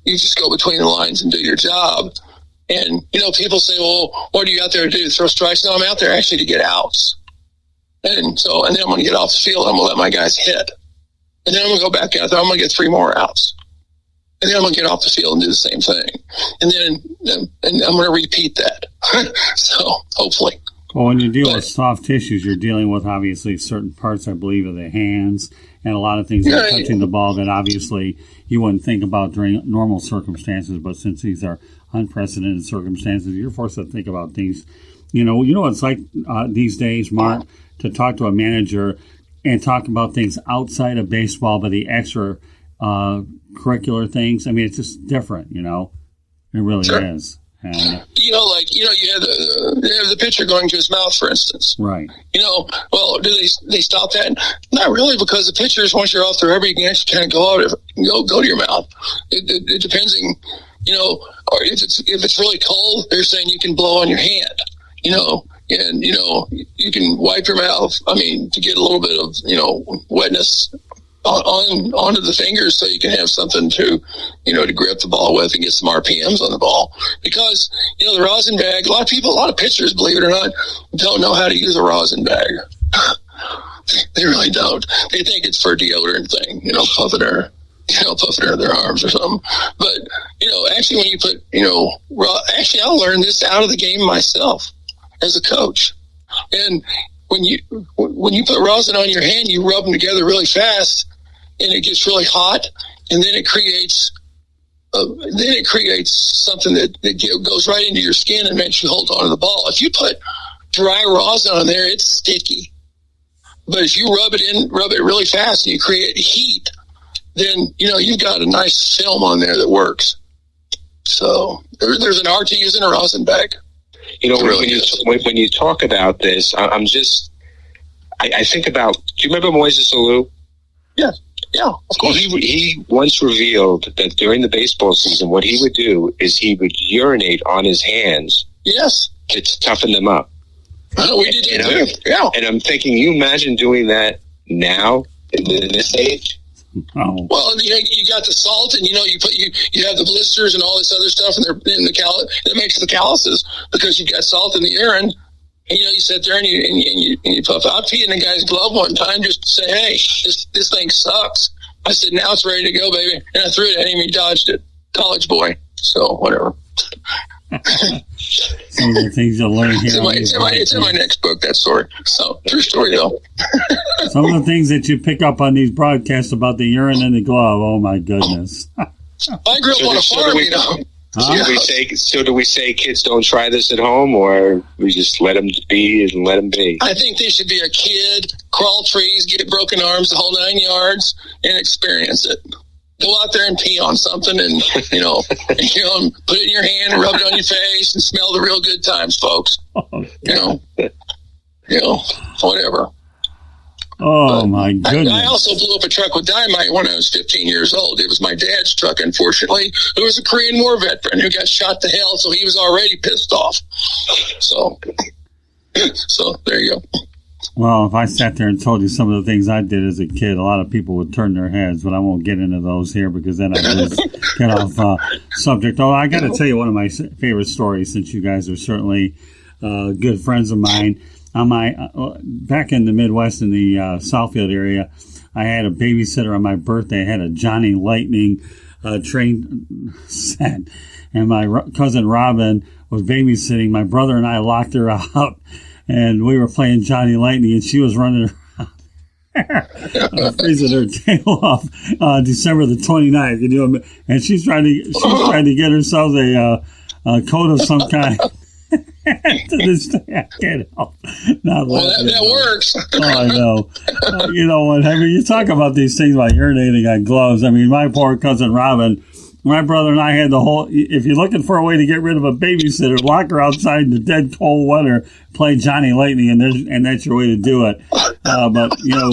Speaker 3: You just go between the lines and do your job. And, people say, well, what are you out there to do? Throw strikes? No, I'm out there actually to get outs. And then I'm going to get off the field. I'm going to let my guys hit. And then I'm going to go back out there. I'm going to get 3 more outs. And then I'm going to get off the field and do the same thing. And then I'm going to repeat that. So hopefully.
Speaker 1: Well, when you deal with soft tissues, you're dealing with obviously certain parts, I believe, of the hands and a lot of things that are touching the ball that obviously you wouldn't think about during normal circumstances. But since these are unprecedented circumstances, you're forced to think about things. It's like these days, Mark, to talk to a manager and talk about things outside of baseball, but the extra curricular things. I mean, it's just different, it really is. And,
Speaker 3: you have the pitcher going to his mouth, for instance.
Speaker 1: Right.
Speaker 3: Well, do they stop that? Not really, because the pitchers, once you're off the rubber, you can actually kind of go to your mouth. It depends on, or if it's really cold, they're saying you can blow on your hand, and, you can wipe your mouth, to get a little bit of, wetness onto the fingers so you can have something to, to grip the ball with and get some RPMs on the ball. Because, the rosin bag, a lot of pitchers, believe it or not, don't know how to use a rosin bag. They really don't. They think it's for a deodorant thing, puffing their arms or something. But, actually when you put, actually I learned this out of the game myself as a coach. And when you put rosin on your hand, you rub them together really fast, and it gets really hot, and then it creates something that goes right into your skin and makes you hold on to the ball. If you put dry rosin on there, it's sticky. But if you rub it really fast and you create heat, then you've got a nice film on there that works. So there's an art to using a rosin bag.
Speaker 2: When you talk about this, I think about, do you remember Moises Alou?
Speaker 3: Yeah, of course.
Speaker 2: He once revealed that during the baseball season, what he would do is he would urinate on his hands.
Speaker 3: Yes.
Speaker 2: To toughen them up.
Speaker 3: We did too. Yeah.
Speaker 2: And I'm thinking, you imagine doing that now in this age?
Speaker 1: Oh.
Speaker 3: Well, you got the salt, and you have the blisters and all this other stuff, and that makes the calluses because you've got salt in the urine. And you sit there and you puff out. I peed in a guy's glove one time just to say, hey, this thing sucks. I said, now it's ready to go, baby. And I threw it at him. He dodged it. College boy. So whatever.
Speaker 1: Some of the things you'll learn here.
Speaker 3: It's in my next book, that story. So true story though.
Speaker 1: Some of the things that you pick up on these broadcasts about the urine in the glove. Oh my goodness.
Speaker 3: I grew up on a farm,
Speaker 2: Do we say kids don't try this at home, or we just let them be and let them be?
Speaker 3: I think they should be a kid, crawl trees, get broken arms, the whole 9 yards, and experience it. Go out there and pee on something, and put it in your hand and rub it on your face and smell the real good times, folks. Whatever.
Speaker 1: Oh, my goodness.
Speaker 3: I also blew up a truck with dynamite when I was 15 years old. It was my dad's truck, unfortunately, who was a Korean War veteran who got shot to hell, so he was already pissed off. So, So there you go.
Speaker 1: Well, if I sat there and told you some of the things I did as a kid, a lot of people would turn their heads, but I won't get into those here because then I just get off subject. Oh, I got to tell you one of my favorite stories, since you guys are certainly good friends of mine. On my back in the Midwest in the Southfield area, I had a babysitter on my birthday. I had a Johnny Lightning train set, and my cousin Robin was babysitting. My brother and I locked her out. And we were playing Johnny Lightning, and she was running around freezing her tail off December the 29th. You know, and she's trying to get herself a coat of some kind. To this day, I can't help not laughing.
Speaker 3: That works.
Speaker 1: Oh, I know. You know what? I mean, you talk about these things like urinating on gloves. I mean, my poor cousin Robin. My brother and I had the whole, if you're looking for a way to get rid of a babysitter, lock her outside in the dead cold weather, play Johnny Lightning, and that's your way to do it. But, you know,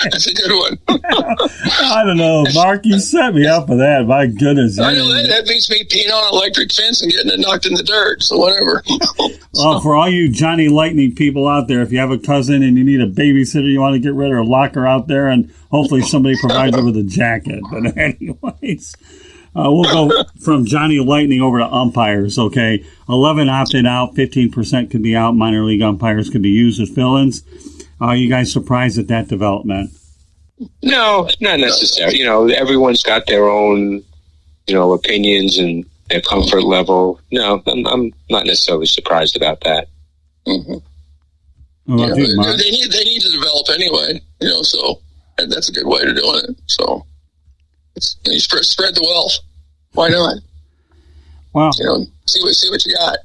Speaker 3: that's a good one.
Speaker 1: I don't know. Mark, you set me up for that. My goodness.
Speaker 3: I know that beats me peeing on an electric fence and getting it knocked in the dirt, so whatever.
Speaker 1: Well, for all you Johnny Lightning people out there, if you have a cousin and you need a babysitter, you want to get rid of her, lock her out there, and hopefully somebody provides her with a jacket. But anyways, we'll go from Johnny Lightning over to umpires, okay? 11 opted out, 15% could be out. Minor league umpires could be used as fill-ins. Are you guys surprised at that development?
Speaker 2: No, not necessarily. You know, everyone's got their own, you know, opinions and their comfort level. No, I'm not necessarily surprised about that.
Speaker 3: Mm-hmm. Well, they need to develop anyway, you know, so that's a good way to doing it. So you spread the wealth. Why not?
Speaker 1: Well,
Speaker 3: you know, see what you got.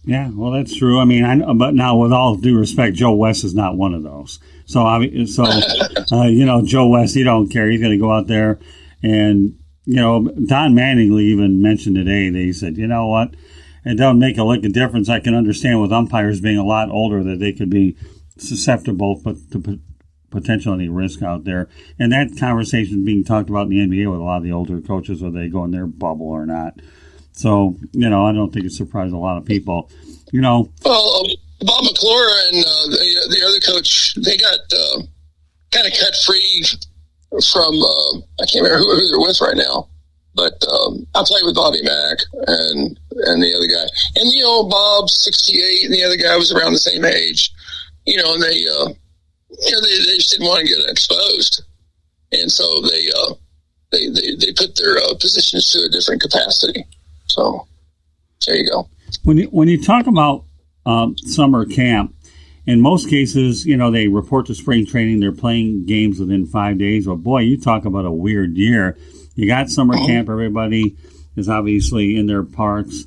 Speaker 1: Yeah, well, that's true. I mean, but now, with all due respect, Joe West is not one of those. So, you know, Joe West, he don't care. He's going to go out there, and you know, Don Mattingly even mentioned today. They said, you know what, it doesn't make a lick of difference. I can understand with umpires being a lot older that they could be susceptible to potentially risk out there. And that conversation is being talked about in the NBA with a lot of the older coaches, whether they go in their bubble or not. So, you know, I don't think it surprised a lot of people. You know,
Speaker 3: well, Bob McClure and the other coach, they got kind of cut free from I can't remember who they're with right now, but I played with Bobby Mack and the other guy, and you know, Bob's 68 and the other guy was around the same age. You know, and they just didn't want to get exposed, and so they put their positions to a different capacity. So there you go.
Speaker 1: When you talk about summer camp, in most cases, you know, they report to spring training. They're playing games within 5 days. Well, boy, you talk about a weird year. You got summer camp. Everybody is obviously in their parks.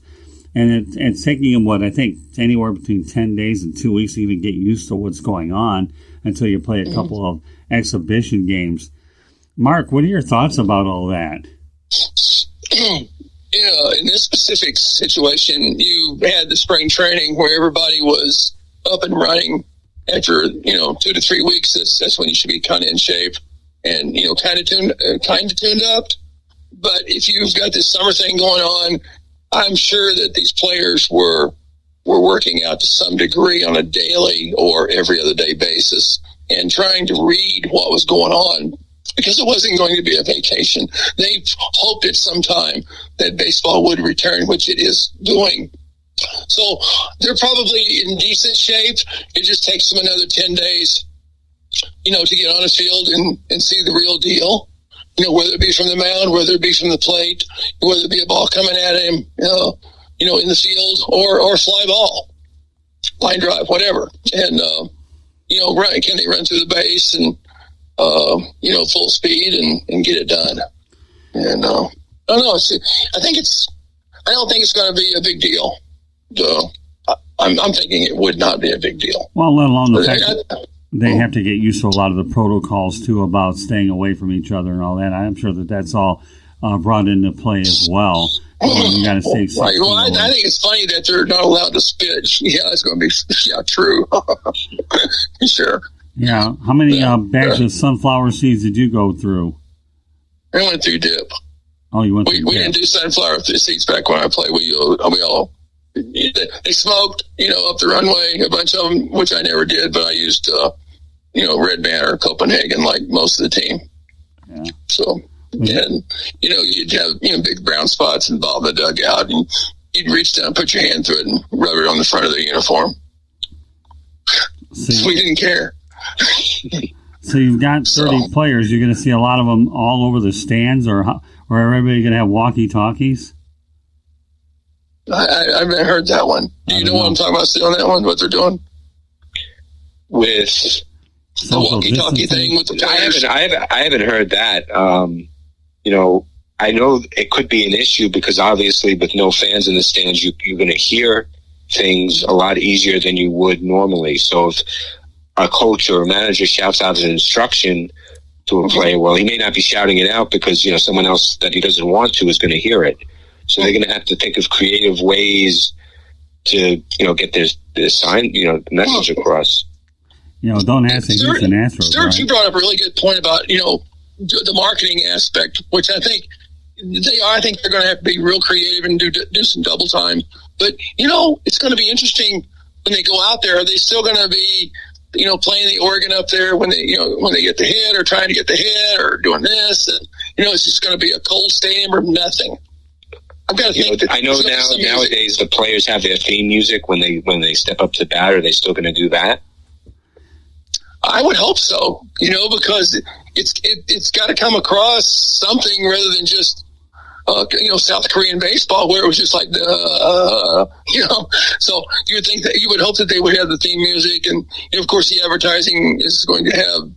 Speaker 1: And it's taking them, I think, anywhere between 10 days and 2 weeks to even get used to what's going on until you play a couple of exhibition games. Mark, what are your thoughts about all that?
Speaker 3: Yeah, in this specific situation, you had the spring training where everybody was up and running after, 2 to 3 weeks. That's when you should be kind of in shape and, kind of tuned up. But if you've got this summer thing going on, I'm sure that these players were working out to some degree on a daily or every other day basis and trying to read what was going on, because it wasn't going to be a vacation. They hoped at some time that baseball would return, which it is doing. So they're probably in decent shape. It just takes them another 10 days, to get on a field and see the real deal. Whether it be from the mound, whether it be from the plate, whether it be a ball coming at him, in the field or fly ball, line drive, whatever. And, can they run through the base and, full speed and get it done? And, I don't know. I don't think it's going to be a big deal. I'm thinking it would not be a big deal.
Speaker 1: Well, let alone the fact that they have to get used to a lot of the protocols, too, about staying away from each other and all that. I'm sure that's all brought into play as well. You got to stay 6
Speaker 3: right. Well, I think it's funny that they're not allowed to spit. Yeah, it's going to be true. Sure.
Speaker 1: Yeah. How many bags of sunflower seeds did you go through?
Speaker 3: I went through dip.
Speaker 1: Oh, you went through dip.
Speaker 3: We didn't do sunflower seeds back when I played. We all They smoked, up the runway, a bunch of them, which I never did, but I used, Red Banner, Copenhagen, like most of the team.
Speaker 1: Yeah.
Speaker 3: So, and, you'd have, big brown spots in the bottom of the dugout, and you'd reach down, put your hand through it, and rub it on the front of the uniform.
Speaker 1: So
Speaker 3: we didn't care.
Speaker 1: So you've got 30 players. You're going to see a lot of them all over the stands, or everybody going to have walkie-talkies?
Speaker 3: I haven't heard that one. Do you know what I'm talking about still on that one, what they're doing? With the walkie-talkie thing with the players?
Speaker 2: I haven't heard that. I know it could be an issue because obviously with no fans in the stands, you're going to hear things a lot easier than you would normally. So if a coach or a manager shouts out an instruction to a player, well, he may not be shouting it out because, someone else that he doesn't want to is going to hear it. So they're going to have to think of creative ways to, get their sign, the message across.
Speaker 1: Don't ask me an answer.
Speaker 3: Stuart, you brought up a really good point about, the marketing aspect, which I think they are. I think they're going to have to be real creative and do some double time. But, it's going to be interesting when they go out there. Are they still going to be, playing the organ up there when they get the hit or trying to get the hit or doing this? And, it's just going to be a cold stadium or nothing. I've got to think.
Speaker 2: I know nowadays the players have their theme music when they step up to bat. Are they still going to do that?
Speaker 3: I would hope so, because it's got to come across something rather than just, South Korean baseball where it was just like, so you would think that you would hope that they would have the theme music. And, of course, the advertising is going to have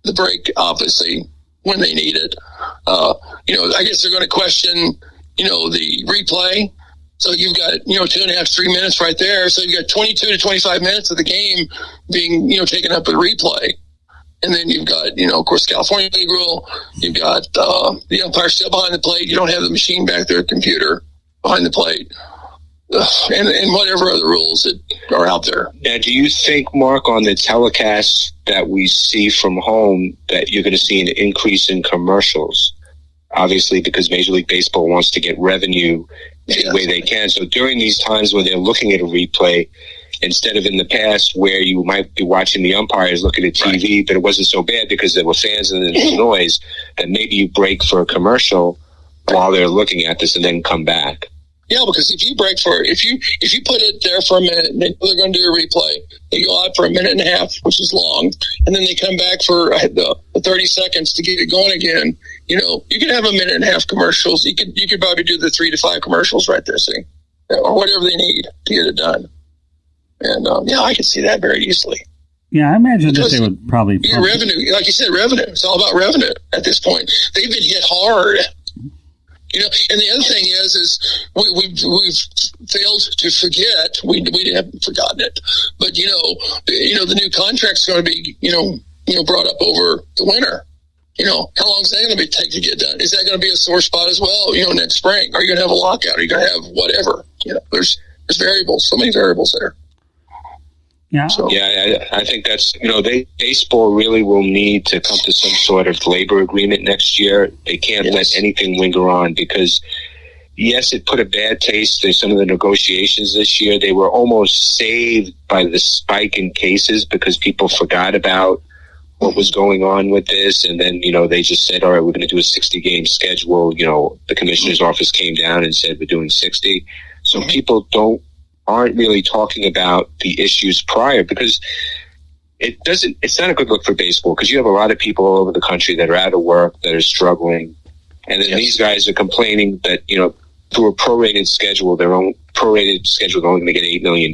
Speaker 3: the break, obviously, when they need it. I guess they're going to question, the replay. So you've got, 2.5, 3 minutes right there. So you've got 22 to 25 minutes of the game being, taken up with replay. And then you've got, of course, California League rule. You've got the umpire still behind the plate. You don't have the machine back there, computer behind the plate. And whatever other rules that are out there.
Speaker 2: Now, do you think, Mark, on the telecast that we see from home, that you're going to see an increase in commercials? Obviously, because Major League Baseball wants to get revenue any way they can. So during these times when they're looking at a replay, instead of in the past where you might be watching the umpires looking at TV, right, but it wasn't so bad because there were fans and there was noise, that maybe you break for a commercial while they're looking at this and then come back.
Speaker 3: Yeah, because if you put it there for a minute, they're going to do a replay. They go out for a minute and a half, which is long, and then they come back for the 30 seconds to get it going again. You could have a minute and a half commercials. You could probably do the 3 to 5 commercials right there, see, or whatever they need to get it done. And I could see that very easily.
Speaker 1: Yeah, I imagine that they would probably
Speaker 3: revenue, like you said, revenue. It's all about revenue at this point. They've been hit hard. And the other thing is we've failed to forget. We haven't forgotten it, but the new contract's going to be brought up over the winter. How long is that going to take to get done? Is that going to be a sore spot as well? Next spring, are you going to have a lockout? Are you going to have whatever? There's variables, so many variables there.
Speaker 1: Yeah.
Speaker 3: So,
Speaker 2: I think that's, baseball really will need to come to some sort of labor agreement next year. They can't let anything linger on because, yes, it put a bad taste in some of the negotiations this year. They were almost saved by the spike in cases because people forgot about what was going on with this. And then, they just said, all right, we're going to do a 60-game schedule. The commissioner's office came down and said, we're doing 60. So people aren't really talking about the issues prior because it's not a good look for baseball because you have a lot of people all over the country that are out of work, that are struggling. And then these guys are complaining that, through a prorated schedule, their own prorated schedule is only going to get $8 million.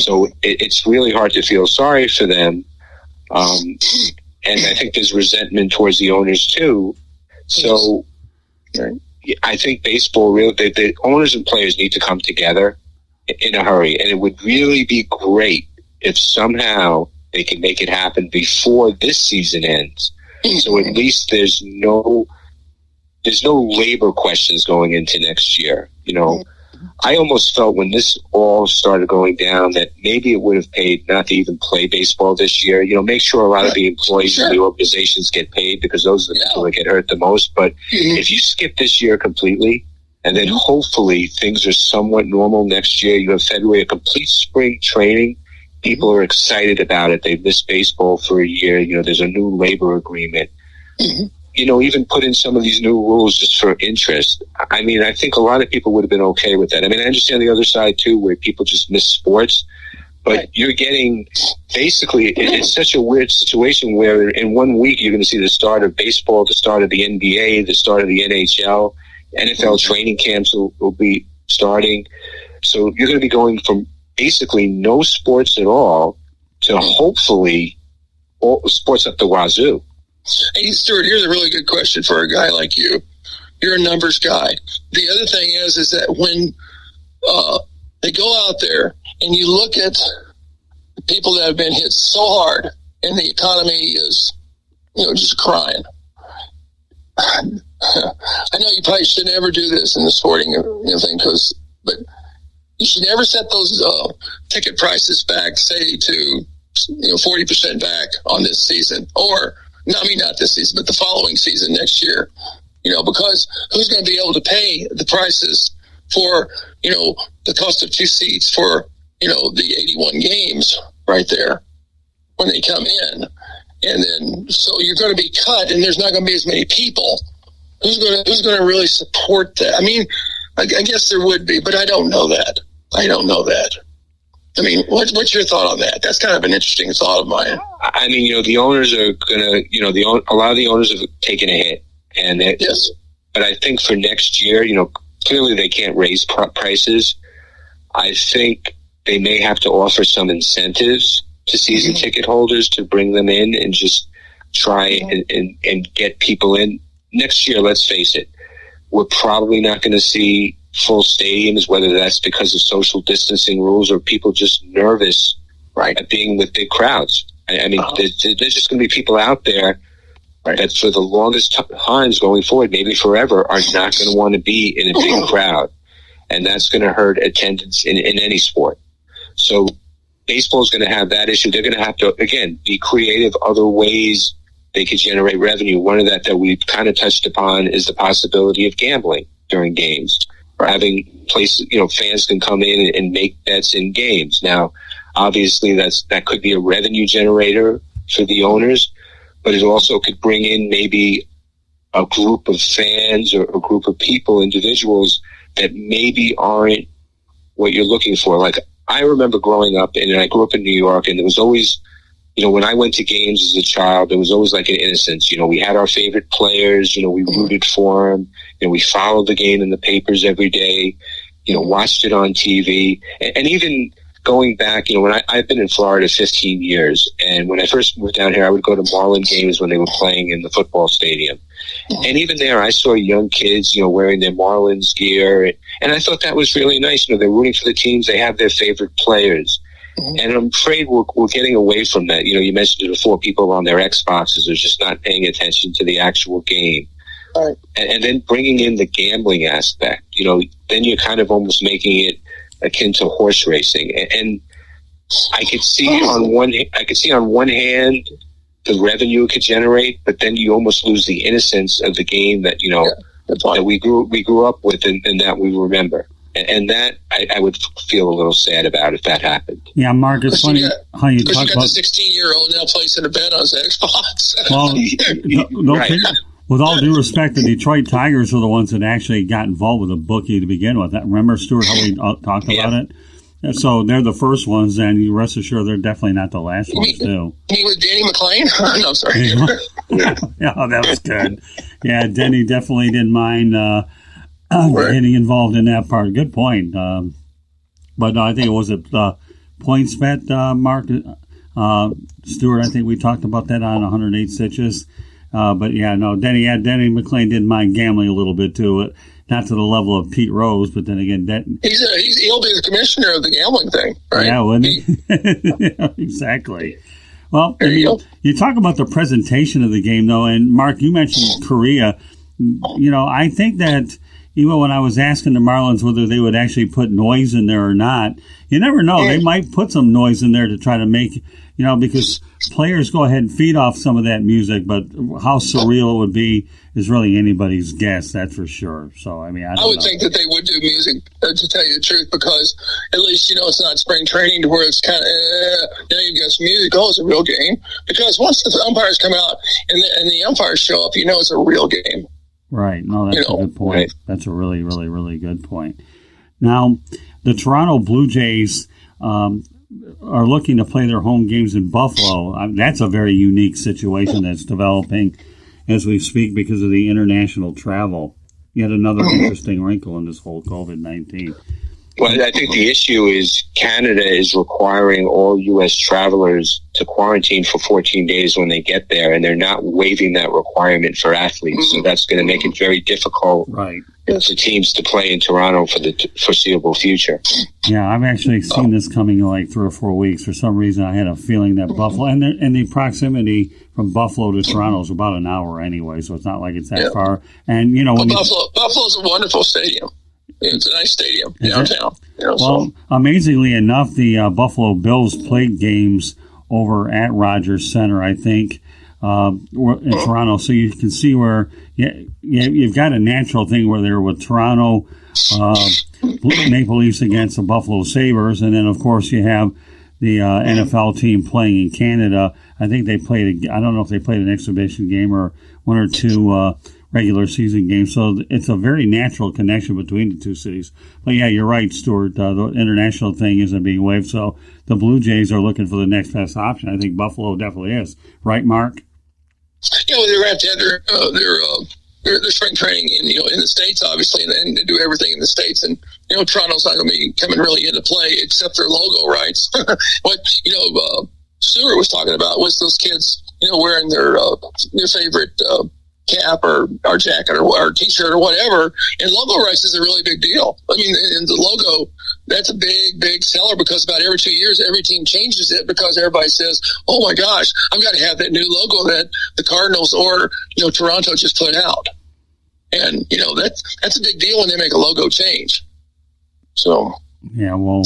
Speaker 2: So it's really hard to feel sorry for them. And I think there's resentment towards the owners too. So I think baseball the owners and players need to come together in a hurry. And it would really be great if somehow they can make it happen before this season ends. So at least there's no labor questions going into next year. I almost felt when this all started going down that maybe it would have paid not to even play baseball this year. Make sure a lot of the employees of the organizations get paid because those are the people that get hurt the most. But if you skip this year completely And then hopefully things are somewhat normal next year. You have February, a complete spring training. People are excited about it. They've missed baseball for a year. You know, there's a new labor agreement. You know, even put in some of these new rules just for interest. I mean, I think a lot of people would have been okay with that. I mean, I understand the other side too, where people just miss sports. But you're getting, basically, it's such a weird situation where in 1 week you're going to see the start of baseball, the start of the NBA, the start of the NHL, NFL training camps will be starting. So you're going to be going from basically no sports at all to hopefully all sports up the wazoo.
Speaker 3: Hey, Stuart, here's a really good question for a guy like you. You're a numbers guy. The other thing is that when they go out there and you look at the people that have been hit so hard and the economy is, you know, just crying. I know you probably should never do this in the sporting thing, but you should never set those ticket prices back, say to 40% back on this season, or not this season, but the following season next year. You know, because who's going to be able to pay the prices for the cost of 2 seats for the 81 games right there when they come in, and then so you're going to be cut, and there's not going to be as many people. Who's going to really support that? I mean, I guess there would be, but I don't know that. I mean, what's your thought on that? That's kind of an interesting thought of mine.
Speaker 2: I mean, the owners are going to, a lot of the owners have taken a hit, and
Speaker 3: yes.
Speaker 2: But I think for next year, clearly they can't raise prices. I think they may have to offer some incentives to season ticket holders to bring them in and just try and get people in. Next year, let's face it, we're probably not going to see full stadiums, whether that's because of social distancing rules or people just nervous at being with big crowds. I mean, there's just going to be people out there that for the longest times going forward, maybe forever, are not going to want to be in a big crowd. And that's going to hurt attendance in any sport. So baseball is going to have that issue. They're going to have to, again, be creative, other ways they could generate revenue. One of that we've kind of touched upon is the possibility of gambling during games. Or having places, fans can come in and make bets in games. Now, obviously, that could be a revenue generator for the owners, but it also could bring in maybe a group of fans or a group of people, individuals that maybe aren't what you're looking for. Like, I remember growing up, and I grew up in New York, and there was always, when I went to games as a child, there was always like an innocence. We had our favorite players, we rooted for them, we followed the game in the papers every day, watched it on TV. And even going back, when I've been in Florida 15 years, and when I first moved down here, I would go to Marlin games when they were playing in the football stadium. And even there, I saw young kids, wearing their Marlins gear. And I thought that was really nice. They're rooting for the teams. They have their favorite players. And I'm afraid we're getting away from that. You mentioned it before, people on their Xboxes are just not paying attention to the actual game.
Speaker 3: Right.
Speaker 2: And then bringing in the gambling aspect, then you're kind of almost making it akin to horse racing. And I could see on one hand the revenue it could generate, but then you almost lose the innocence of the game that that we grew up with and that we remember. And that I would feel a little sad about if that happened.
Speaker 1: Yeah, Mark, it's funny how you talk about
Speaker 3: the 16-year-old now placing a bet on his Xbox.
Speaker 1: Well, with all due respect, the Detroit Tigers are the ones that actually got involved with the bookie to begin with. Remember, Stuart, how we talked about it? So they're the first ones, and you rest assured they're definitely not the last ones, too.
Speaker 3: You mean with Danny McClain? No, I'm sorry.
Speaker 1: Yeah, that was good. Yeah, Denny definitely didn't mind getting involved in that part. Good point. But I think it was a points bet, Mark. Stuart, I think we talked about that on 108 Stitches. But yeah, no, Denny McClain didn't mind gambling a little bit too. Not to the level of Pete Rose, but then again,
Speaker 3: he'll be the commissioner of the gambling thing, right?
Speaker 1: Yeah, wouldn't he? Yeah, exactly. Well, you talk about the presentation of the game, though, and Mark, you mentioned Korea. I think that even when I was asking the Marlins whether they would actually put noise in there or not, you never know. They might put some noise in there to try to make, because players go ahead and feed off some of that music, but how surreal it would be is really anybody's guess, that's for sure. So, I would
Speaker 3: think that they would do music, to tell you the truth, because at least, it's not spring training to where it's kind of, you've got some music, it's a real game. Because once the umpires come out and the umpires show up, it's a real game.
Speaker 1: Right. No, that's a good point. Right. That's a really, really, really good point. Now, the Toronto Blue Jays are looking to play their home games in Buffalo. That's a very unique situation that's developing as we speak because of the international travel. Yet another interesting wrinkle in this whole COVID-19.
Speaker 2: Well, I think the issue is Canada is requiring all U.S. travelers to quarantine for 14 days when they get there, and they're not waiving that requirement for athletes. So that's going to make it very difficult for teams to play in Toronto for the foreseeable future.
Speaker 1: Yeah, I've actually seen this coming in like 3 or 4 weeks. For some reason, I had a feeling that Buffalo, and the proximity from Buffalo to Toronto is about an hour anyway, so it's not like it's that far. And,
Speaker 3: Buffalo's a wonderful stadium. It's a nice stadium downtown.
Speaker 1: Amazingly enough, the Buffalo Bills played games over at Rogers Center, I think, in Toronto. So you can see where you've got a natural thing where they're with Toronto Maple Leafs against the Buffalo Sabres. And then, of course, you have the NFL team playing in Canada. I think they played, I don't know if they played an exhibition game or 1 or 2 regular season games. So it's a very natural connection between the two cities. But yeah, you're right, Stuart. The international thing isn't being waived. So the Blue Jays are looking for the next best option. I think Buffalo definitely is. Right, Mark?
Speaker 3: They're going to have to have their spring training in the States, obviously, and they do everything in the States. And, Toronto's not going to be coming really into play except their logo rights. What, Stuart was talking about was those kids, wearing their favorite cap or jacket or T-shirt or whatever, and logo rights is a really big deal. I mean, and the logo, that's a big, big seller because about every 2 years, every team changes it because everybody says, oh my gosh, I've got to have that new logo that the Cardinals or, Toronto just put out. And, that's a big deal when they make a logo change. So.
Speaker 1: Yeah, well,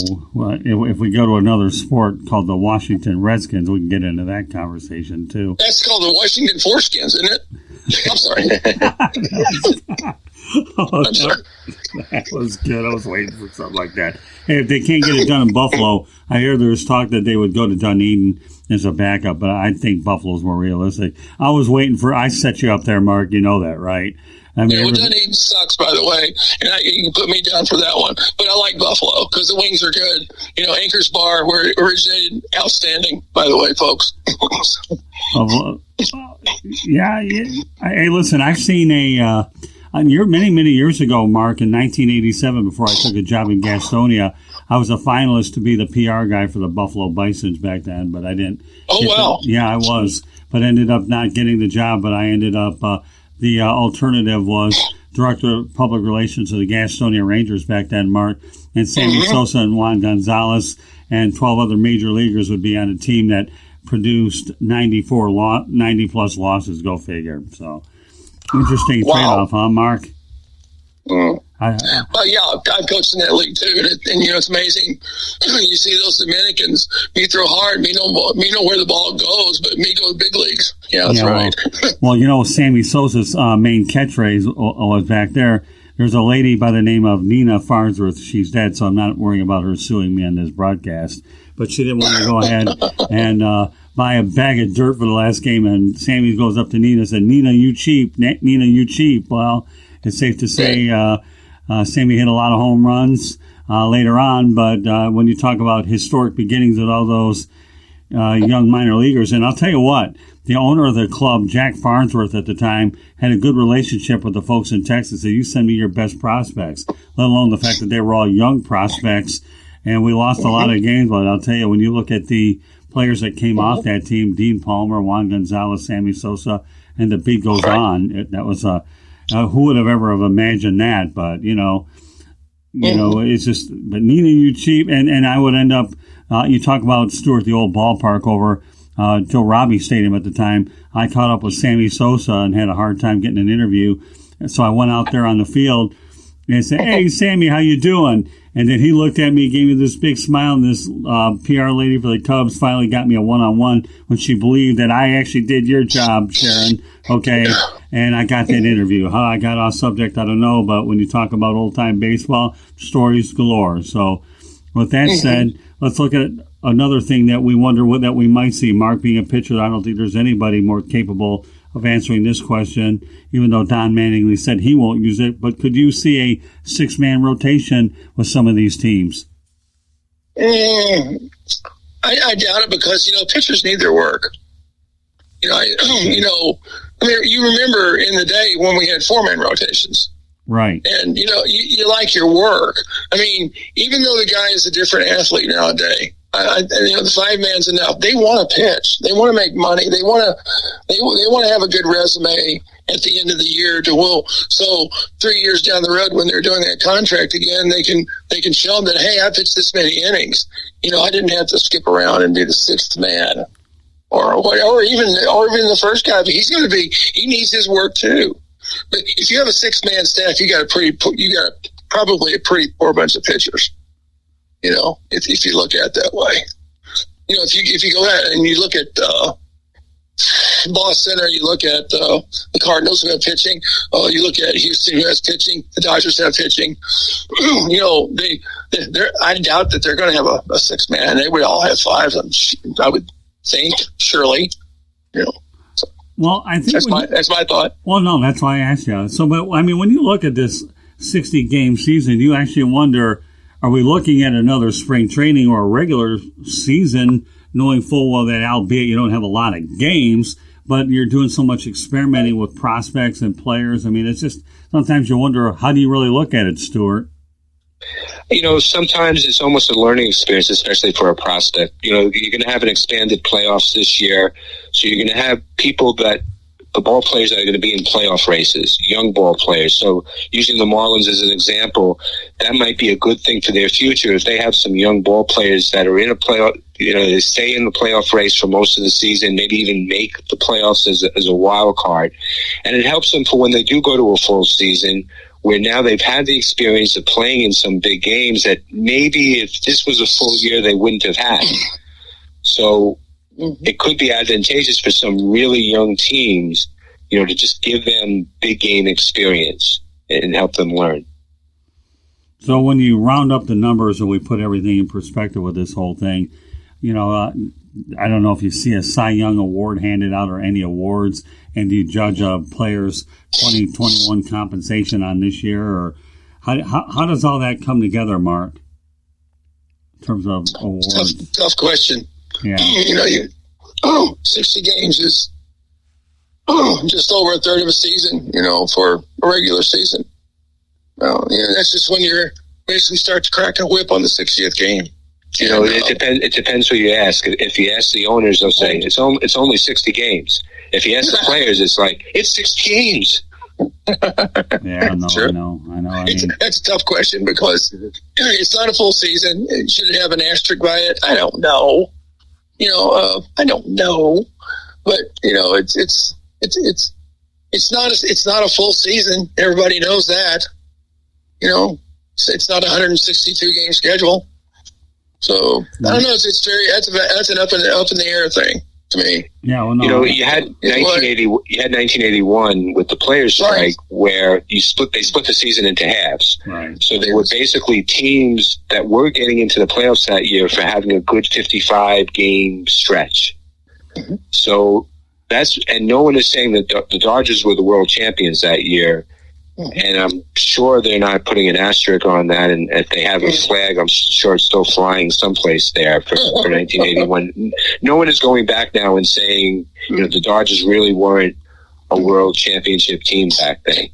Speaker 1: if we go to another sport called the Washington Redskins, we can get into that conversation, too.
Speaker 3: That's called the Washington Foreskins, isn't it? I'm sorry. I'm sorry.
Speaker 1: That was good. I was waiting for something like that. Hey, if they can't get it done in Buffalo, I hear there's talk that they would go to Dunedin as a backup, but I think Buffalo's more realistic. I set you up there, Mark. You know that, right?
Speaker 3: Dunedin sucks, by the way, and you can put me down for that one. But I like Buffalo because the wings are good. Anchor's Bar, where it originated, outstanding, by the way, folks.
Speaker 1: Yeah. Hey, listen, I've seen many years ago, Mark, in 1987, before I took a job in Gastonia, I was a finalist to be the PR guy for the Buffalo Bisons back then, but I didn't.
Speaker 3: Oh, wow.
Speaker 1: Yeah, I was, but ended up not getting the job, but I ended up, the alternative was Director of Public Relations of the Gastonia Rangers back then, Mark, and Sammy Sosa and Juan Gonzalez and 12 other major leaguers would be on a team that produced 90-plus losses, go figure. So, interesting trade-off, huh, Mark?
Speaker 3: Well, yeah, I've coached in that league too, and it's amazing. You see those Dominicans, me throw hard, me know where the ball goes, but me go big leagues. Yeah, that's right.
Speaker 1: Well, Sammy Sosa's main catchphrase was back there. There's a lady by the name of Nina Farnsworth. She's dead, so I'm not worrying about her suing me on this broadcast. But she didn't want to go ahead and buy a bag of dirt for the last game, and Sammy goes up to Nina and said, Nina, you cheap. Nina, you cheap. Well, it's safe to say Sammy hit a lot of home runs later on, but when you talk about historic beginnings with all those young minor leaguers, and I'll tell you what, the owner of the club, Jack Farnsworth at the time, had a good relationship with the folks in Texas. Said, you send me your best prospects, let alone the fact that they were all young prospects, and we lost a lot of games, but I'll tell you, when you look at the players that came off that team, Dean Palmer, Juan Gonzalez, Sammy Sosa, and the beat goes on, that was who would have ever have imagined that? But, it's just, but Nina, you cheap. And I would end up, you talk about Stuart, the old ballpark over Joe Robbie Stadium at the time. I caught up with Sammy Sosa and had a hard time getting an interview. And so I went out there on the field And I said, "Hey, Sammy, how you doing?" And then he looked at me, gave me this big smile, and this PR lady for the Cubs finally got me a one-on-one when she believed that I actually did your job, Sharon. Okay, and I got that interview. How I got off subject, I don't know, but when you talk about old-time baseball, stories galore. So with that said, let's look at another thing that we wonder that we might see. Mark, being a pitcher, I don't think there's anybody more capable of answering this question, even though Don Mattingly said he won't use it. But could you see a six-man rotation with some of these teams?
Speaker 3: I doubt it because, pitchers need their work. You remember in the day when we had four-man rotations.
Speaker 1: Right.
Speaker 3: And, you like your work. I mean, even though the guy is a different athlete nowadays, the five-man's enough. They want to pitch. They want to make money. They want to have a good resume at the end of the year so 3 years down the road when they're doing that contract again, they can show them that, hey, I pitched this many innings. I didn't have to skip around and be the sixth man or even the first guy. But he needs his work too. But if you have a six-man staff, you got probably a pretty poor bunch of pitchers. If you look at it that way, if you go ahead and you look at Boston, or you look at the Cardinals who have pitching, you look at Houston who has pitching, the Dodgers have pitching. I doubt that they're going to have a six man. They would all have five. I would think, surely.
Speaker 1: Well, I think
Speaker 3: that's my thought.
Speaker 1: Well, no, that's why I asked you. So, but I mean, when you look at this 60-game season, you actually wonder, are we looking at another spring training or a regular season, knowing full well that albeit you don't have a lot of games, but you're doing so much experimenting with prospects and players? I mean, it's just sometimes you wonder, how do you really look at it, Stuart?
Speaker 2: Sometimes it's almost a learning experience, especially for a prospect. You're going to have an expanded playoffs this year, so you're going to have the ball players that are going to be in playoff races, young ball players. So using the Marlins as an example, that might be a good thing for their future if they have some young ball players that are in a playoff, they stay in the playoff race for most of the season, maybe even make the playoffs as a wild card. And it helps them for when they do go to a full season, where now they've had the experience of playing in some big games that maybe if this was a full year, they wouldn't have had. So it could be advantageous for some really young teams, to just give them big game experience and help them learn.
Speaker 1: So when you round up the numbers and we put everything in perspective with this whole thing, I don't know if you see a Cy Young award handed out or any awards, and do you judge a player's 2021 compensation on this year, or how does all that come together, Mark, in terms of awards?
Speaker 3: Tough question.
Speaker 1: Yeah.
Speaker 3: 60 games is just over a third of a season, for a regular season. That's just when you're basically start to crack a whip on the 60th game.
Speaker 2: It depends who you ask. If you ask the owners, they'll say it's only 60 games. If you ask the players, it's like it's 60 games.
Speaker 1: Yeah, no,
Speaker 3: sure.
Speaker 1: I know.
Speaker 3: That's a tough question because it's not a full season. Should it have an asterisk by it? I don't know. I don't know, but it's not a full season. Everybody knows that. It's not a 162 game schedule. So I don't know. That's an up in the air thing to me.
Speaker 1: Yeah, well, no.
Speaker 2: You had 1980. You had 1981 with the players' strike, where they split the season into halves.
Speaker 1: Right.
Speaker 2: So they were basically teams that were getting into the playoffs that year for having a good 55 game stretch. Mm-hmm. So and no one is saying that the Dodgers were the world champions that year. And I'm sure they're not putting an asterisk on that. And if they have a flag, I'm sure it's still flying someplace there for 1981. No one is going back now and saying, the Dodgers really weren't a world championship team back then.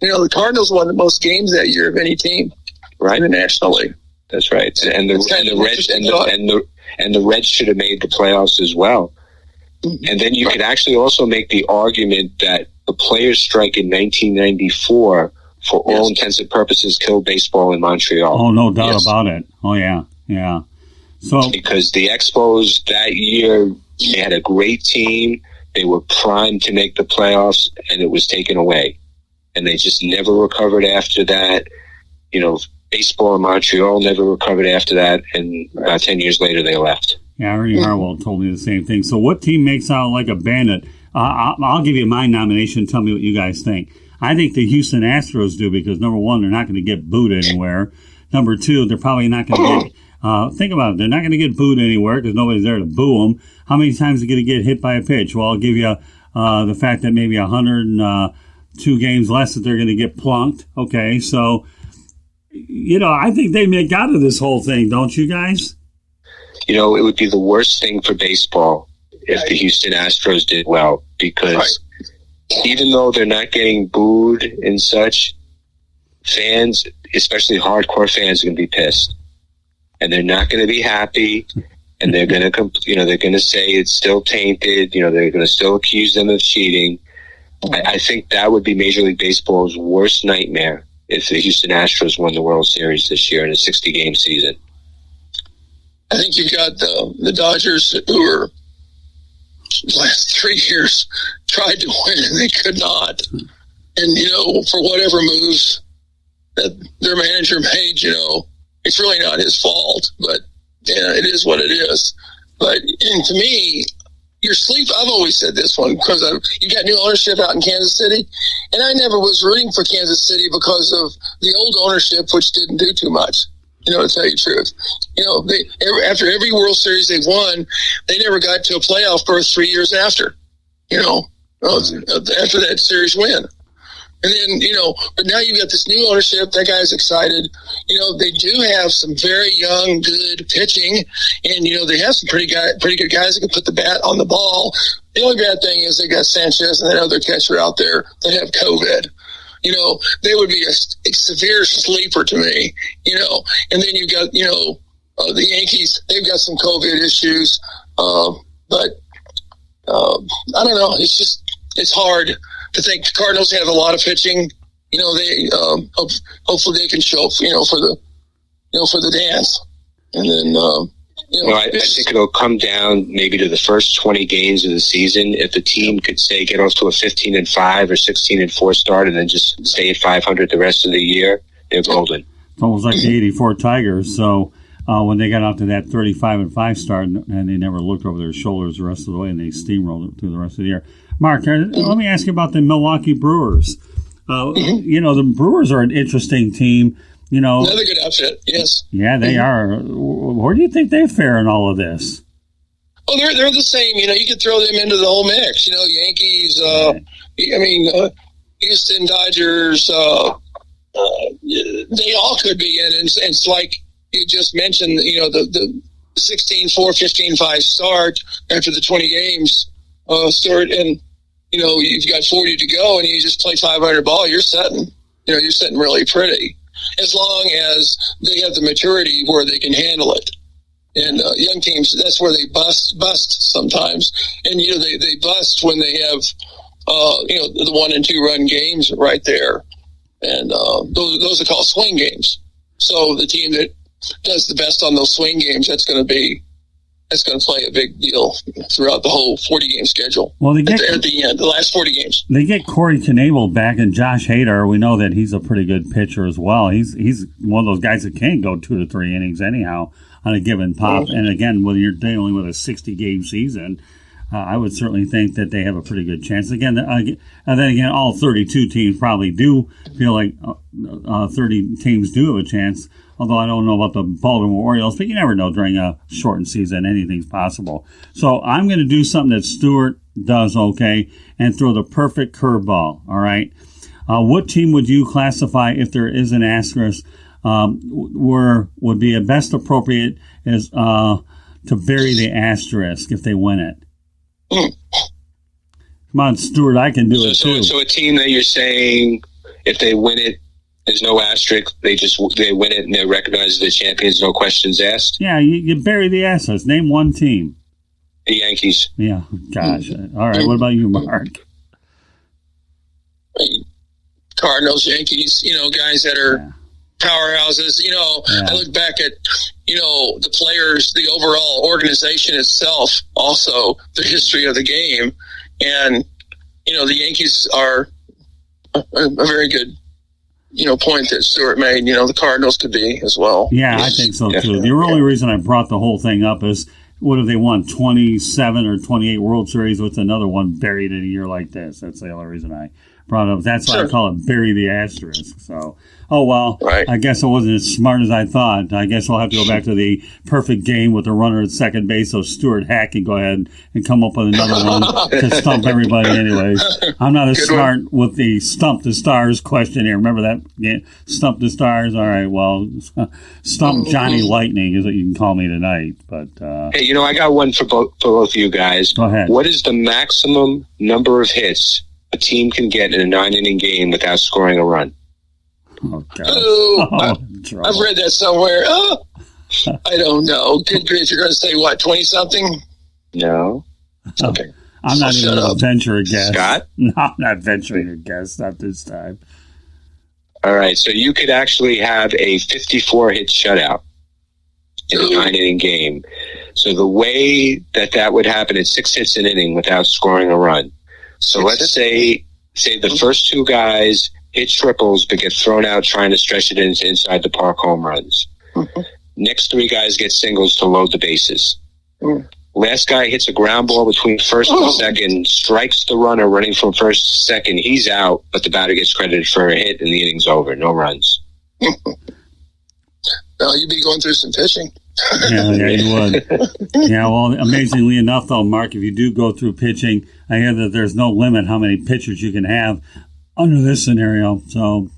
Speaker 3: The Cardinals won the most games that year of any team,
Speaker 2: right?
Speaker 3: In the National League.
Speaker 2: That's right. And the Reds should have made the playoffs as well. And then you could actually also make the argument that the players' strike in 1994, for all intents and purposes, killed baseball in Montreal.
Speaker 1: Oh, no doubt about it. Oh, yeah. So
Speaker 2: because the Expos that year, they had a great team. They were primed to make the playoffs, and it was taken away. and they just never recovered after that. You know, baseball in Montreal never recovered after that, and about 10 years later they left.
Speaker 1: Yeah, Ernie Harwell told me the same thing. So what team makes out like a bandit? I'll give you my nomination. Tell me what you guys think. I think the Houston Astros do because, number one, they're not going to get booed anywhere. Number two, they're probably not going to get think about it. They're not going to get booed anywhere because nobody's there to boo them. How many times are they going to get hit by a pitch? Well, I'll give you the fact that maybe 102 games less that they're going to get plunked. Okay, so, you know, I think they make out of this whole thing, don't you guys?
Speaker 2: You know, it would be the worst thing for baseball if the Houston Astros did well, because even though they're not getting booed and such, fans, especially hardcore fans, are going to be pissed. And they're not going to be happy, and they're going to, they're going to say it's still tainted. You know, they're going to still accuse them of cheating. I think that would be Major League Baseball's worst nightmare if the Houston Astros won the World Series this year in a 60-game season.
Speaker 3: I think you've got the Dodgers, who were last 3 years tried to win and they could not. And, you know, for whatever moves that their manager made, you know, it's really not his fault, but yeah, it is what it is. But, and to me, your sleep, I've always said this one, because you got new ownership out in Kansas City, and I never was rooting for Kansas City because of the old ownership, which didn't do too much, you know, to tell you the truth. You know, after every World Series they've won, they never got to a playoff berth 3 years after, you know, after that series win. And then, you know, but now you've got this new ownership. That guy's excited. You know, they do have some very young, good pitching. And, you know, they have some pretty good guys that can put the bat on the ball. The only bad thing is they got Sanchez and that other catcher out there that have COVID. You know, they would be a severe sleeper to me, you know. And then you've got, you know, the Yankees, they've got some COVID issues. But I don't know. It's hard to think. The Cardinals have a lot of pitching. You know, they hopefully they can show up, you know, for the dance. And then, you know,
Speaker 2: I think it'll come down maybe to the first 20 games of the season. If the team could say get off to a 15-5 or 16-4 start and then just stay at 500 the rest of the year, they're golden.
Speaker 1: It's almost like the '84 Tigers. So when they got out to that 35-5 start and they never looked over their shoulders the rest of the way and they steamrolled it through the rest of the year. Mark, let me ask you about the Milwaukee Brewers. You know, the Brewers are an interesting team. You know,
Speaker 3: another good outfit. Yes.
Speaker 1: Yeah, they are. Where do you think they fare in all of this?
Speaker 3: Oh, they're the same. You know, you could throw them into the whole mix. You know, Yankees. Houston Dodgers. They all could be in. And it's like you just mentioned. You know, the 16-4, 15-5 start after the 20 games start, and you know you've got 40 to go, and you just play 500 ball. You're setting. You know, you're setting really pretty. As long as they have the maturity where they can handle it. And young teams, that's where they bust sometimes. And, you know, they bust when they have, you know, the 1 and 2 run games right there. And those are called swing games. So the team that does the best on those swing games, that's going to play a big deal throughout the whole 40-game schedule. Well, they get at the end, the last 40 games.
Speaker 1: They get Corey Knebel back, and Josh Hader. We know that he's a pretty good pitcher as well. He's one of those guys that can go 2 to 3 innings anyhow on a given pop. Mm-hmm. And again, when you're dealing with a 60-game season, I would certainly think that they have a pretty good chance. Again, and then again, all 32 teams probably do feel like 30 teams do have a chance. Although I don't know about the Baltimore Orioles, but you never know during a shortened season. Anything's possible. So I'm going to do something that Stuart does okay and throw the perfect curveball, all right? What team would you classify, if there is an asterisk, would be a best appropriate as to bury the asterisk if they win it? Come on, Stuart, I can do it too.
Speaker 2: So a team that you're saying, if they win it, there's no asterisk. They win it and they're recognized as the champions. No questions asked.
Speaker 1: Yeah, you bury the asterisk. Name one team.
Speaker 2: The Yankees.
Speaker 1: Yeah, gosh. All right. What about you, Mark?
Speaker 3: Cardinals, Yankees. You know, guys that are powerhouses. You know, I look back at the players, the overall organization itself, also the history of the game, and the Yankees are a very good, point that Stuart made. The Cardinals could be as well.
Speaker 1: Yeah, I think so too. The only reason I brought the whole thing up is, what if they won 27 or 28 World Series with another one buried in a year like this? That's the only reason I brought it up. That's why I call it bury the asterisk. So,
Speaker 3: right.
Speaker 1: I guess I wasn't as smart as I thought. I guess I'll have to go back to the perfect game with the runner at second base, so Stuart Hack can go ahead and come up with another one to stump everybody anyways. I'm not as smart with the Stump the Stars question here. Remember that? Yeah, Stump the Stars? All right, well, Stump Johnny Lightning is what you can call me tonight. But
Speaker 2: hey, I got one for both of you guys.
Speaker 1: Go ahead.
Speaker 2: What is the maximum number of hits a team can get in a 9-inning game without scoring a run?
Speaker 1: Oh, God.
Speaker 3: I've read that somewhere. Oh, I don't know. Good grief, you're going to say what, 20-something?
Speaker 2: No.
Speaker 3: Okay.
Speaker 1: I'm not even going to venture a guess.
Speaker 2: Scott?
Speaker 1: No, I'm not venturing a guess. Not this time.
Speaker 2: All right, so you could actually have a 54-hit shutout in a 9-inning game. So the way that would happen is 6 hits an inning without scoring a run. So let's say the first 2 guys hit triples but get thrown out trying to stretch it into inside the park home runs. Mm-hmm. Next 3 guys get singles to load the bases. Mm. Last guy hits a ground ball between first and second, strikes the runner running from first to second. He's out, but the batter gets credited for a hit and the inning's over. No runs.
Speaker 3: Well, you'd be going through some pitching.
Speaker 1: Yeah, you would. Yeah, well, amazingly enough, though, Mark, if you do go through pitching, I hear that there's no limit how many pitchers you can have under this scenario. So,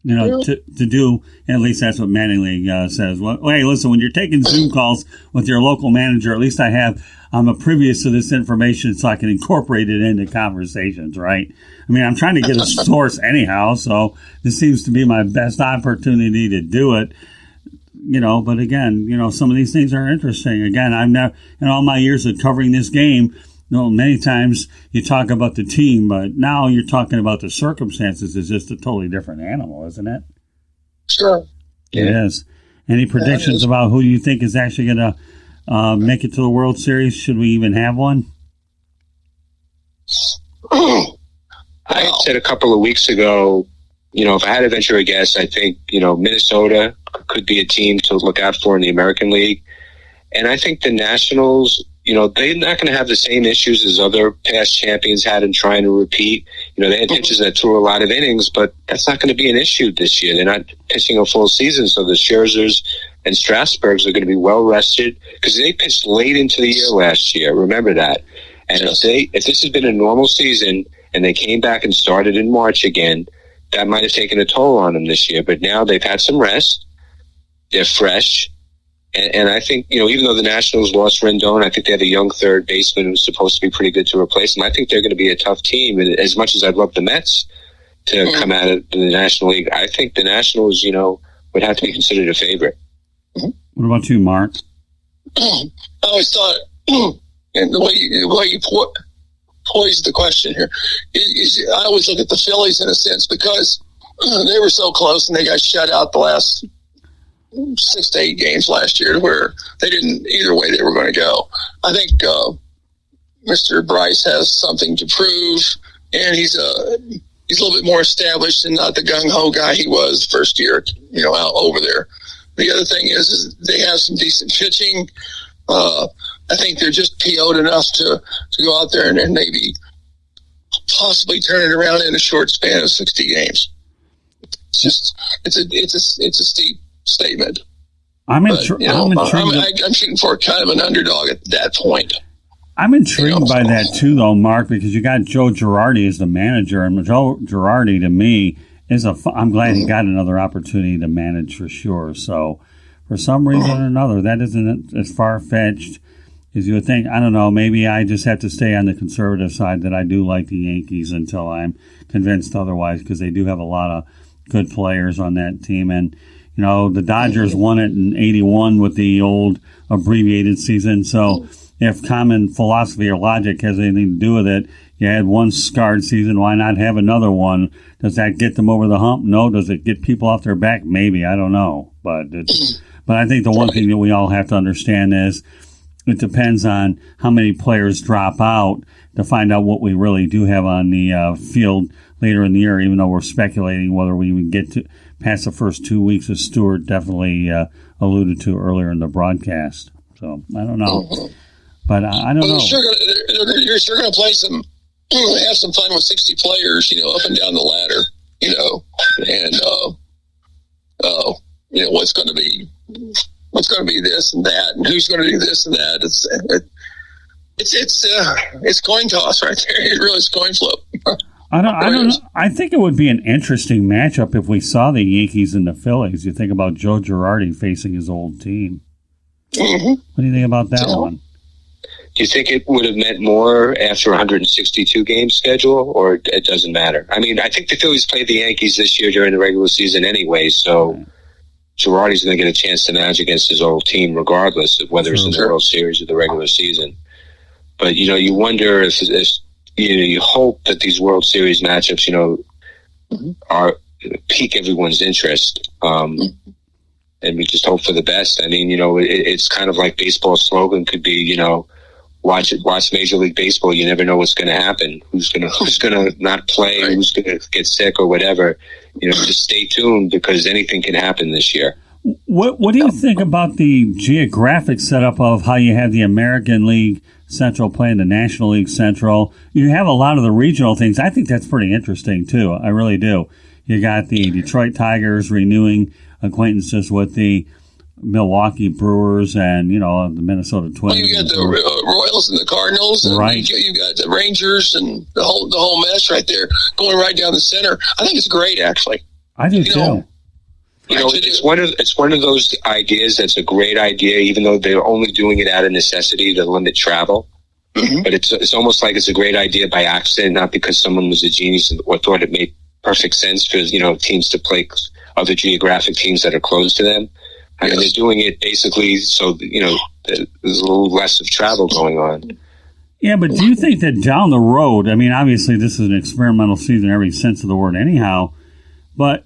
Speaker 1: to do, at least that's what Mattingly says. Well, hey, listen, when you're taking Zoom calls with your local manager, at least I'm a previous to this information so I can incorporate it into conversations, right? I mean, I'm trying to get a source anyhow, so this seems to be my best opportunity to do it. But again, some of these things are interesting. Again, I've never, in all my years of covering this game, many times you talk about the team, but now you're talking about the circumstances. It's just a totally different animal, isn't it?
Speaker 3: Sure.
Speaker 1: It is. Any predictions about who you think is actually going to make it to the World Series? Should we even have one?
Speaker 2: I said a couple of weeks ago, if I had to venture a guess, I think, Minnesota could be a team to look out for in the American League. And I think the Nationals, they're not going to have the same issues as other past champions had in trying to repeat. They had pitchers that threw a lot of innings, but that's not going to be an issue this year. They're not pitching a full season, so the Scherzers and Strasburgs are going to be well rested because they pitched late into the year last year. Remember that. And if this had been a normal season and they came back and started in March again, that might have taken a toll on them this year. But now they've had some rest. They're fresh. And I think, even though the Nationals lost Rendon, I think they have a young third baseman who's supposed to be pretty good to replace him. I think they're going to be a tough team. And as much as I'd love the Mets to come out of the National League, I think the Nationals, would have to be considered a favorite.
Speaker 1: Mm-hmm. What about you, Mark?
Speaker 3: I always thought, and the way you poised the question here, is I always look at the Phillies in a sense because they were so close and they got shut out the last 6 to 8 games last year where they didn't either way they were going to go. I think Mr. Bryce has something to prove, and he's a little bit more established and not the gung-ho guy he was first year, out over there. The other thing is they have some decent pitching. I think they're just PO'd enough to go out there and maybe possibly turn it around in a short span of 60 games. It's a steep statement.
Speaker 1: I'm intrigued.
Speaker 3: I'm shooting for kind of an underdog at that point.
Speaker 1: I'm intrigued by that too, though, Mark, because you got Joe Girardi as the manager, and Joe Girardi to me is I'm glad he got another opportunity to manage for sure. So, for some reason or another, that isn't as far fetched as you would think. I don't know. Maybe I just have to stay on the conservative side that I do like the Yankees until I'm convinced otherwise, because they do have a lot of good players on that team. And the Dodgers won it in '81 with the old abbreviated season. So if common philosophy or logic has anything to do with it, you had one scarred season, why not have another one? Does that get them over the hump? No. Does it get people off their back? Maybe. I don't know. But I think the one thing that we all have to understand is it depends on how many players drop out to find out what we really do have on the field. At later in the year, even though we're speculating whether we would get to past the first 2 weeks, as Stuart definitely alluded to earlier in the broadcast. So I don't know. Mm-hmm. But I don't know.
Speaker 3: You're sure going to play have some fun with 60 players, up and down the ladder, and what's going to be this and that, and who's going to do this and that. It's coin toss right there. It really is coin flip.
Speaker 1: I don't know. I think it would be an interesting matchup if we saw the Yankees and the Phillies. You think about Joe Girardi facing his old team. Mm-hmm. What do you think about that one?
Speaker 2: Do you think it would have meant more after a 162 game schedule, or it doesn't matter? I mean, I think the Phillies played the Yankees this year during the regular season anyway, so Girardi's going to get a chance to manage against his old team regardless of whether it's in the World Series or the regular season. But, you wonder if you hope that these World Series matchups, are pique everyone's interest. And we just hope for the best. I mean, it's kind of like baseball's slogan could be, watch Major League Baseball. You never know what's going to happen. Who's going to not play? Right. Who's going to get sick or whatever? Just stay tuned because anything can happen this year.
Speaker 1: What do you think about the geographic setup of how you have the American League Central playing the National League Central? You have a lot of the regional things. I think that's pretty interesting too. I really do. You got the Detroit Tigers renewing acquaintances with the Milwaukee Brewers and, the Minnesota Twins.
Speaker 3: Well, you got the Royals and the Cardinals. And
Speaker 1: right.
Speaker 3: You got the Rangers and the whole mess right there going right down the center. I think it's great, actually.
Speaker 1: I do too.
Speaker 2: It's one of those ideas that's a great idea, even though they're only doing it out of necessity to limit travel. Mm-hmm. But it's almost like it's a great idea by accident, not because someone was a genius or thought it made perfect sense for teams to play other geographic teams that are close to them. I mean, they're doing it basically so there's a little less of travel going on.
Speaker 1: Yeah, but do you think that down the road, I mean, obviously this is an experimental season in every sense of the word anyhow, but,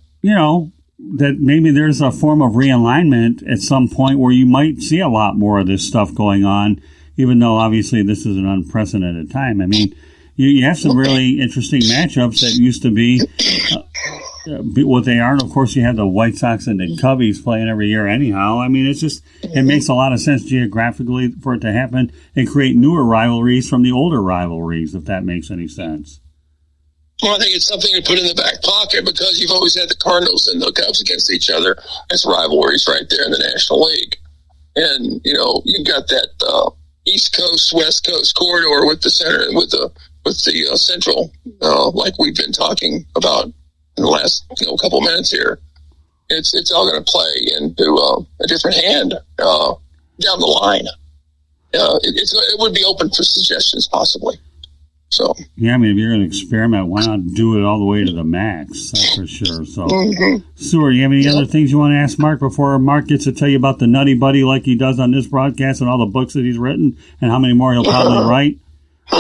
Speaker 1: that maybe there's a form of realignment at some point where you might see a lot more of this stuff going on, even though obviously this is an unprecedented time. I mean, you have some really interesting matchups that used to be what they are. And of course, you have the White Sox and the Cubbies playing every year anyhow. I mean, it makes a lot of sense geographically for it to happen and create newer rivalries from the older rivalries, if that makes any sense.
Speaker 3: Well, I think it's something to put in the back pocket because you've always had the Cardinals and the Cubs against each other as rivalries right there in the National League. And, you've got that East Coast, West Coast corridor with the center, with the Central, like we've been talking about in the last couple minutes here. It's all going to play into a different hand down the line. It would be open for suggestions possibly. So
Speaker 1: yeah, I mean, if you're going to experiment, why not do it all the way to the max? That's for sure. So, Stuart, you have any other things you want to ask Mark before Mark gets to tell you about the Nutty Buddy like he does on this broadcast and all the books that he's written and how many more he'll probably write?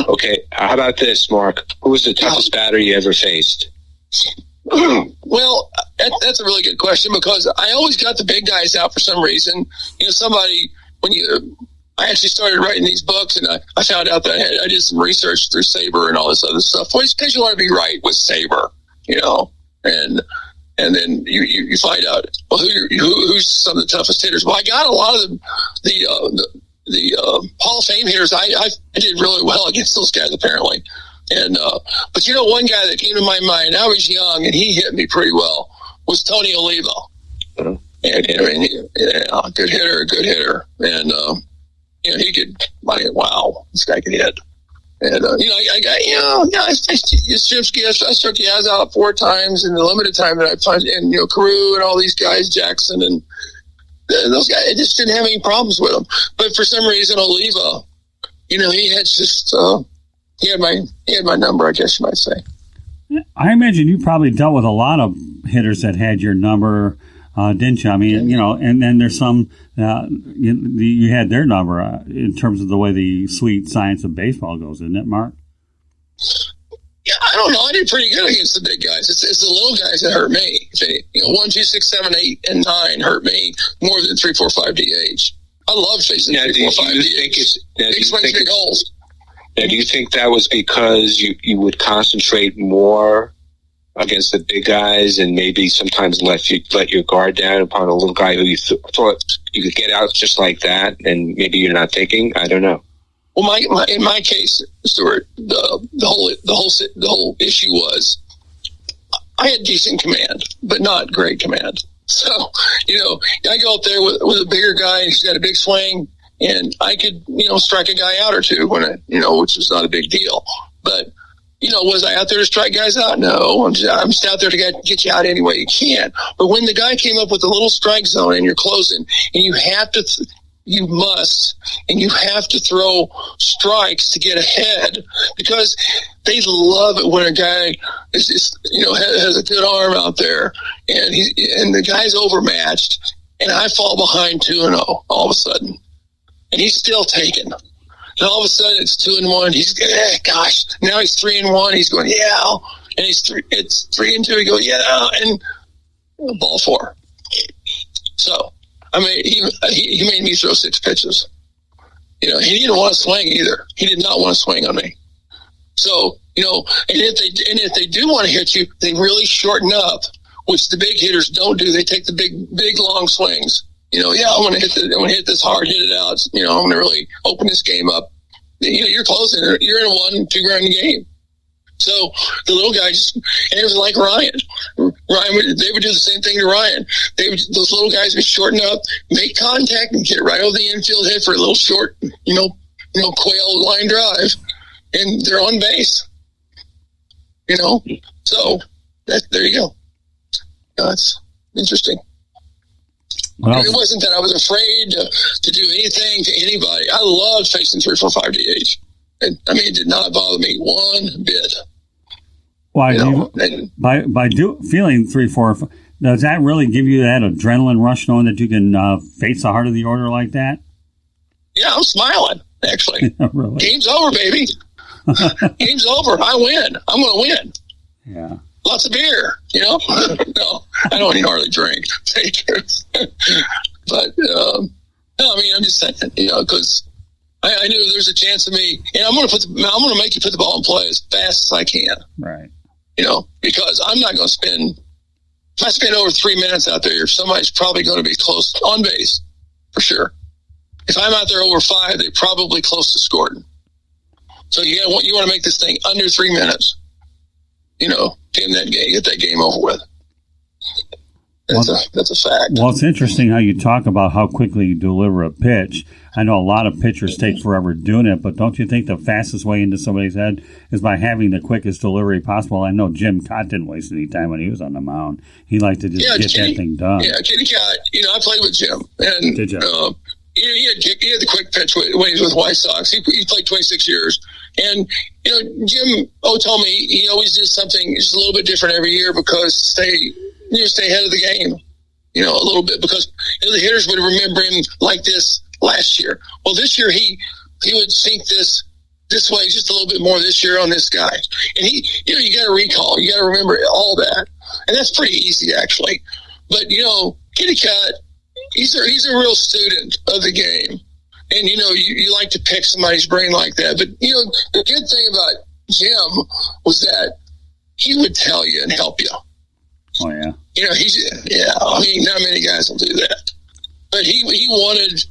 Speaker 2: Okay, how about this, Mark? Who was the toughest batter you ever faced?
Speaker 3: Well, that's a really good question because I always got the big guys out for some reason. I actually started writing these books, and I found out that I did some research through Sabre and all this other stuff. Well, because you want to be right with Sabre, and then you find out who's some of the toughest hitters. Well, I got a lot of the Hall of Fame hitters. I did really well against those guys apparently, and but one guy that came to my mind. I was young, and he hit me pretty well. Was Tony Oliva, and good hitter, and. He could, wow, this guy could hit. And, I struck Yaz out 4 times in the limited time that I played, and, Carew and all these guys, Jackson, and those guys, I just didn't have any problems with them. But for some reason, Oliva, he had just, he had my number, I guess you might say.
Speaker 1: I imagine you probably dealt with a lot of hitters that had your number, didn't you? I mean, and then there's some, you had their number in terms of the way the sweet science of baseball goes, isn't it, Mark?
Speaker 3: Yeah, I don't know. I did pretty good against the big guys. It's the little guys that hurt me. 1, 2, 6, 7, 8, and 9 hurt me more than 3, 4, 5 DH. I love facing 3, 4, 5 DH. Big swings, big holes.
Speaker 2: Now, do you think that was because you would concentrate more against the big guys, and maybe sometimes let your guard down upon a little guy who you thought you could get out just like that, and maybe you're not thinking? I don't know.
Speaker 3: Well, in my case, Stuart, the whole issue was I had decent command, but not great command. So, I go up there with a bigger guy, and he's got a big swing, and I could, strike a guy out or two which was not a big deal. But, was I out there to strike guys out? No, I'm just out there to get you out any way you can. But when the guy came up with a little strike zone and you're closing, and you have to throw strikes to get ahead, because they love it when a guy is just, has a good arm out there, and the guy's overmatched, and I fall behind 2-0 all of a sudden, and he's still taking. And all of a sudden it's 2-1. He's now he's 3-1. He's going, yeah, and it's 3-2. He goes, yeah, and ball 4. So, I mean, he made me throw 6 pitches. He didn't want to swing either. He did not want to swing on me. So, and if they do want to hit you, they really shorten up, which the big hitters don't do. They take the big long swings. I'm going to hit this hard, hit it out. I'm going to really open this game up. You're closing. You're in a 1-2 run game. So the little guy and it was like Ryan. They would do the same thing to Ryan. Those little guys would shorten up, make contact, and get right over the infield, hit for a little short, quail line drive, and they're on base. So there you go. That's interesting. Well, it wasn't that I was afraid to do anything to anybody. I loved facing 3-4-5 DH. And, it did not bother me one bit.
Speaker 1: Well, by feeling 3-4, does that really give you that adrenaline rush, knowing that you can face the heart of the order like that?
Speaker 3: Yeah, I'm smiling, actually.
Speaker 1: Really?
Speaker 3: Game's over, baby. Game's over. I win. I'm going to win.
Speaker 1: Yeah.
Speaker 3: Lots of beer, No, I don't hardly drink. But, I'm just saying, because I knew there's a chance of me, and I'm going to make you put the ball in play as fast as I can.
Speaker 1: Right.
Speaker 3: Because I'm not going to spend, if I spend over 3 minutes out there, somebody's probably going to be close on base, for sure. If I'm out there over 5, they're probably close to scoring. So you want to make this thing under 3 minutes. Get that game over with. That's a fact.
Speaker 1: Well, it's interesting how you talk about how quickly you deliver a pitch. I know a lot of pitchers take forever doing it, but don't you think the fastest way into somebody's head is by having the quickest delivery possible? I know Jim Cott didn't waste any time when he was on the mound. He liked to just get that thing done.
Speaker 3: Yeah, Kitty Cat. I played with Jim. And,
Speaker 1: did you?
Speaker 3: He had the quick pitch when he was with White Sox. He played 26 years. And, Jim told me he always did something just a little bit different every year because stay ahead of the game, a little bit, because the hitters would remember him like this last year. Well, this year he would think this way just a little bit more this year on this guy. And you got to recall, you got to remember all that. And that's pretty easy, actually. But, Kitty Cat, he's a real student of the game. And, you like to pick somebody's brain like that. But, the good thing about Jim was that he would tell you and help you.
Speaker 1: Oh, yeah.
Speaker 3: Not many guys will do that. But he wanted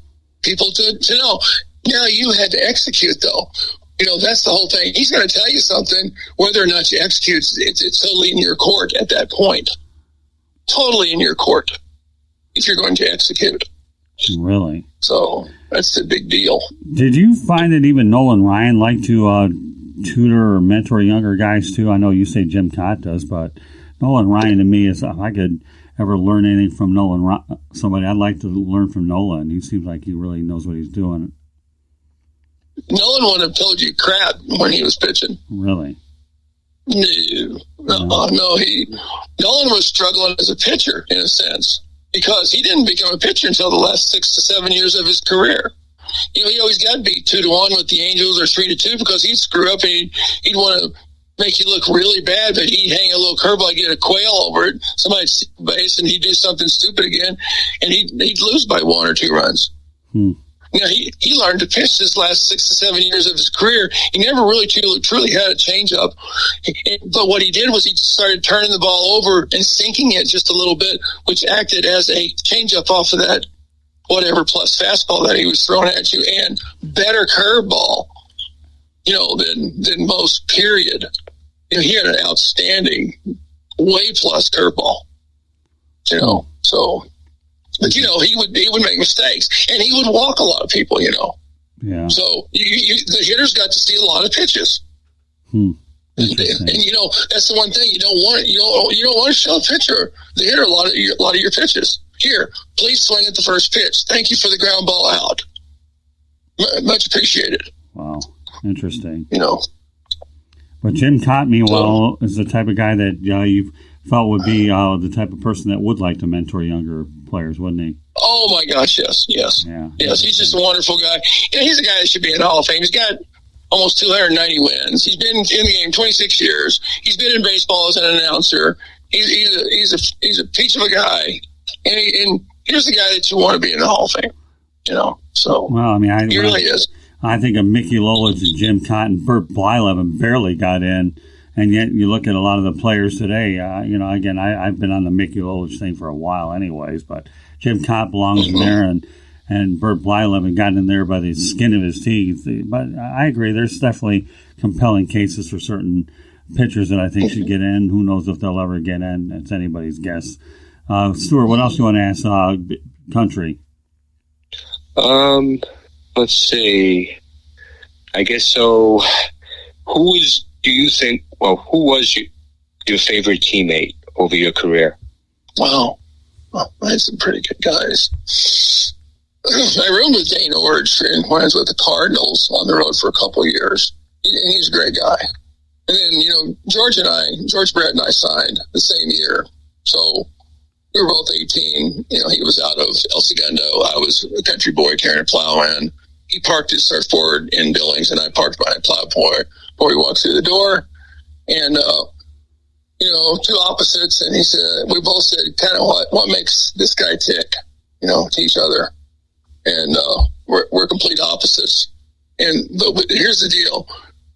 Speaker 3: people to know. Now you had to execute, though. That's the whole thing. He's going to tell you something. Whether or not you execute, it's totally in your court at that point. Totally in your court if you're going to execute.
Speaker 1: Really?
Speaker 3: So that's the big deal.
Speaker 1: Did you find that even Nolan Ryan liked to tutor or mentor younger guys, too? I know you say Jim Cott does, but Nolan Ryan to me is, if I could ever learn anything from somebody, I'd like to learn from Nolan. He seems like he really knows what he's doing.
Speaker 3: Nolan would have told you crap when he was pitching.
Speaker 1: Really?
Speaker 3: No. Nolan was struggling as a pitcher, in a sense, because he didn't become a pitcher until the last 6 to 7 years of his career. He always got beat 2-1 with the Angels or 3-2 because he'd screw up and he'd want to make you look really bad, but he'd hang a little curveball, get a quail over it, somebody'd see the base, and he'd do something stupid again, and he'd lose by 1 or 2 runs. he learned to pitch his last 6 to 7 years of his career. He never really truly had a changeup. But what he did was he started turning the ball over and sinking it just a little bit, which acted as a changeup off of that whatever plus fastball that he was throwing at you, and better curveball, than most, period. He had an outstanding way plus curveball, so. But he would make mistakes, and he would walk a lot of people.
Speaker 1: Yeah.
Speaker 3: So the hitters got to see a lot of pitches. And that's the one thing you don't want. You don't want to show a pitcher, the hitter, a lot of your pitches. Here, please swing at the first pitch. Thank you for the ground ball out. Much appreciated.
Speaker 1: Wow, interesting.
Speaker 3: But
Speaker 1: Jim Cott, meanwhile, is the type of guy that you felt would be the type of person that would like to mentor younger players, wouldn't he?
Speaker 3: Oh my gosh, yes.
Speaker 1: Yeah.
Speaker 3: Yes, he's just a wonderful guy. He's a guy that should be in the Hall of Fame. He's got almost 290 wins. He's been in the game 26 years. He's been in baseball as an announcer. He's a peach of a guy, and here's the guy that you want to be in the Hall of Fame. So
Speaker 1: well,
Speaker 3: he really is.
Speaker 1: I think of Mickey Lolich and Jim Cott and Burt Blyleven barely got in. And yet you look at a lot of the players today, again, I've been on the Mickey Lolich thing for a while anyways, but Jim Cott belongs in there, and Burt Blyleven got in there by the skin of his teeth. But I agree, there's definitely compelling cases for certain pitchers that I think should get in. Who knows if they'll ever get in? It's anybody's guess. Stuart, what else do you want to ask Country?
Speaker 2: Let's see. I guess so. Who was your favorite teammate over your career?
Speaker 3: Wow. Well, I had some pretty good guys. I roomed with Dane Orge when I was with the Cardinals on the road for a couple of years. He's a great guy. And then, George Brett and I signed the same year. So we were both 18. He was out of El Segundo. I was a country boy carrying a plow in. He parked his surfboard in Billings, and I parked my plow before he walked through the door. And, two opposites. And we both said kind of what makes this guy tick, to each other. And we're complete opposites. But here's the deal.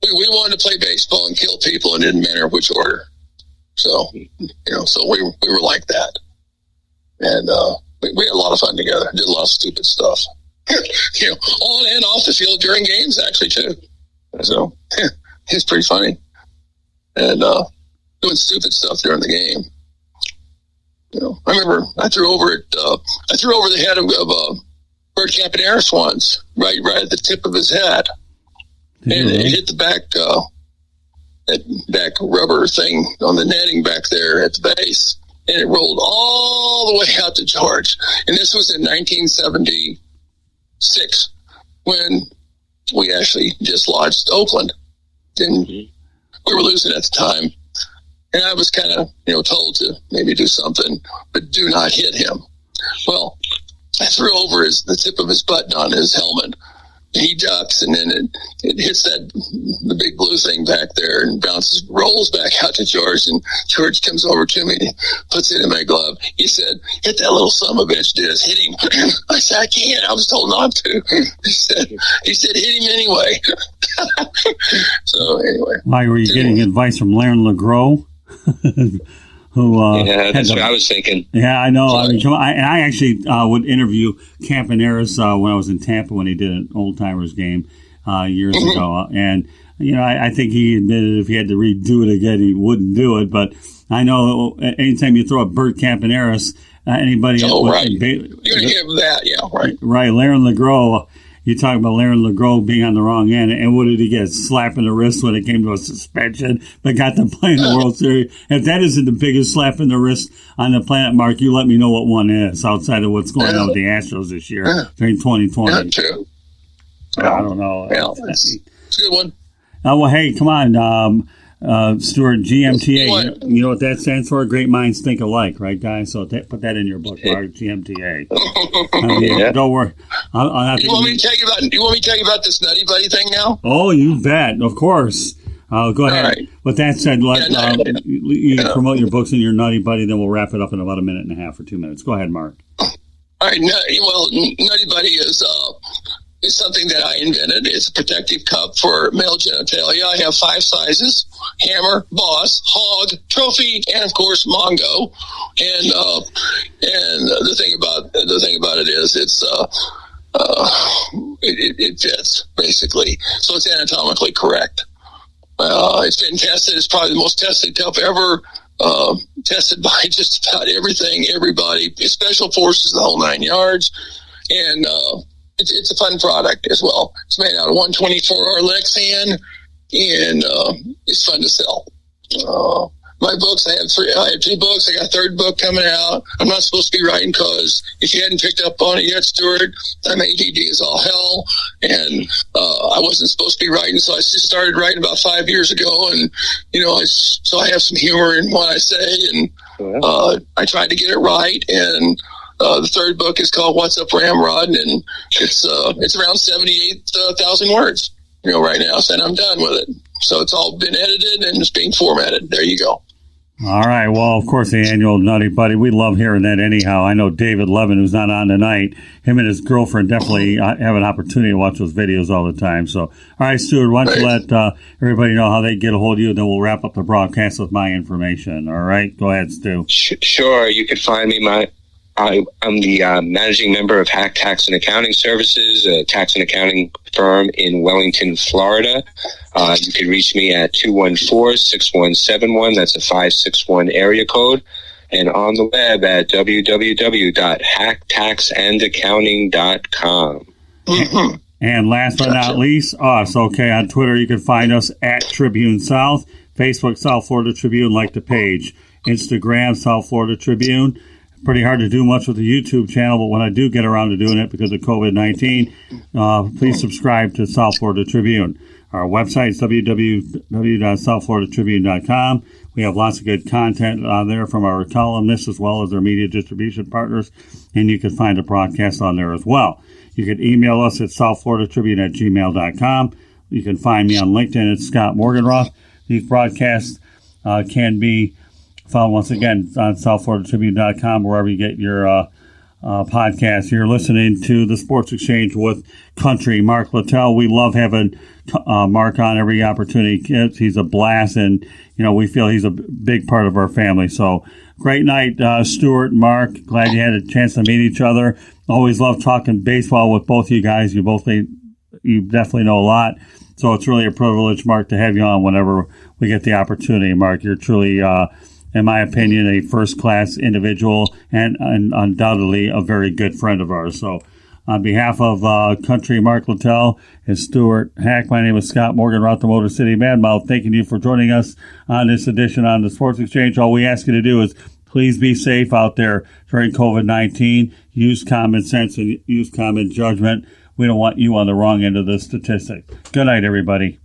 Speaker 3: We wanted to play baseball and kill people, and it didn't matter which order. So, so we were like that. And we had a lot of fun together. Did a lot of stupid stuff. On and off the field during games, actually, too. So, it's pretty funny. And doing stupid stuff during the game. I remember I threw over the head of Bert Campaneris once, right at the tip of his head. And it hit the back rubber thing on the netting back there at the base. And it rolled all the way out to George. And this was in 1976 when we actually dislodged Oakland. And we were losing at the time. And I was kind of, told to maybe do something, but do not hit him. Well, I threw over the tip of his button on his helmet. And he ducks, and then it hits the big blue thing back there and rolls back out to George. And George comes over to me and puts it in my glove. He said, "Hit that little son of a bitch, Diz. Hit him." I said, "I can't. I was told not to." He said, "Hit him anyway." So anyway.
Speaker 1: Why were you getting advice from Laren LeGros?
Speaker 2: That's what I was thinking.
Speaker 1: Yeah, I know. I actually would interview Campaneris when I was in Tampa when he did an old timers game years ago, and I think he admitted if he had to redo it again, he wouldn't do it. But I know anytime you throw a Bert Campaneris, anybody,
Speaker 3: you're gonna give that, yeah, right,
Speaker 1: right. Laren LeGros. You talk about Laren LeGros being on the wrong end, and what did he get? Slap in the wrist when it came to a suspension, but got to play in the World Series. If that isn't the biggest slap in the wrist on the planet, Mark, you let me know what one is outside of what's going on with the Astros this year during 2020.
Speaker 3: Yeah, true.
Speaker 1: I don't know.
Speaker 3: Yeah, it's a good one.
Speaker 1: Well, hey, come on, Stuart, GMTA. You know what that stands for? Great minds think alike, right, guys? So put that in your book, Mark. GMTA. Don't worry. I'll have
Speaker 3: you want me to tell you about this Nutty Buddy thing now?
Speaker 1: Oh, you bet. Of course. Go ahead.
Speaker 3: Right.
Speaker 1: With that said, you can promote your books and your Nutty Buddy, then we'll wrap it up in about a minute and a half or 2 minutes. Go ahead, Mark.
Speaker 3: All right. Nutty Buddy is is something that I invented. It's a protective cup for male genitalia. I have 5 sizes: hammer, boss, hog, trophy, and of course Mongo. And the thing about it is it fits basically, so it's anatomically correct. It's been tested. It's probably the most tested cup ever. Tested by just about everybody, special forces, the whole 9 yards. And it's a fun product as well. It's made out of 124R Lexan, and it's fun to sell. My books, I have 2 books. I got a 3rd book coming out. I'm not supposed to be writing because if you hadn't picked up on it yet, Stuart, I'm ADD as all hell, and I wasn't supposed to be writing, so I just started writing about 5 years ago, and so I have some humor in what I say, and I tried to get it right, and the 3rd book is called What's Up Ramrod, and it's around 78,000 words, right now, and I'm done with it. So it's all been edited and it's being formatted. There you go.
Speaker 1: All right. Well, of course, the annual Nutty Buddy. We love hearing that anyhow. I know David Levin, who's not on tonight, him and his girlfriend definitely have an opportunity to watch those videos all the time. So, all right, Stuart, why don't you let everybody know how they get a hold of you, and then we'll wrap up the broadcast with my information. All right? Go ahead, Stu.
Speaker 2: Sure. You can find me. I'm the managing member of Hack Tax and Accounting Services, a tax and accounting firm in Wellington, Florida. You can reach me at 214-6171. That's a 561 area code. And on the web at www.hacktaxandaccounting.com.
Speaker 3: Mm-hmm.
Speaker 1: And last but not least, us. Okay, on Twitter, you can find us at Tribune South. Facebook, South Florida Tribune, like the page. Instagram, South Florida Tribune. Pretty hard to do much with the YouTube channel, but when I do get around to doing it because of COVID-19, please subscribe to South Florida Tribune. Our website is www.southfloridatribune.com. We have lots of good content on there from our columnists as well as our media distribution partners, and you can find a broadcast on there as well. You can email us at southfloridatribune@gmail.com. You can find me on LinkedIn at Scott Morganroth. These broadcasts can be found once again on southfloridatribune.com, wherever you get your podcast. You're listening to the Sports Exchange with Country Mark Littell. We love having Mark on every opportunity. He's a blast, and we feel he's a big part of our family. So great night, Stuart, Mark. Glad you had a chance to meet each other. Always love talking baseball with both you guys. You definitely know a lot. So it's really a privilege, Mark, to have you on whenever we get the opportunity. Mark, you're truly in my opinion, a first-class individual and undoubtedly a very good friend of ours. So on behalf of Country Mark Littell and Stuart Hack, my name is Scott Morganroth, the Motor City Madmouth, thanking you for joining us on this edition on the Sports Exchange. All we ask you to do is please be safe out there during COVID-19. Use common sense and use common judgment. We don't want you on the wrong end of the statistic. Good night, everybody.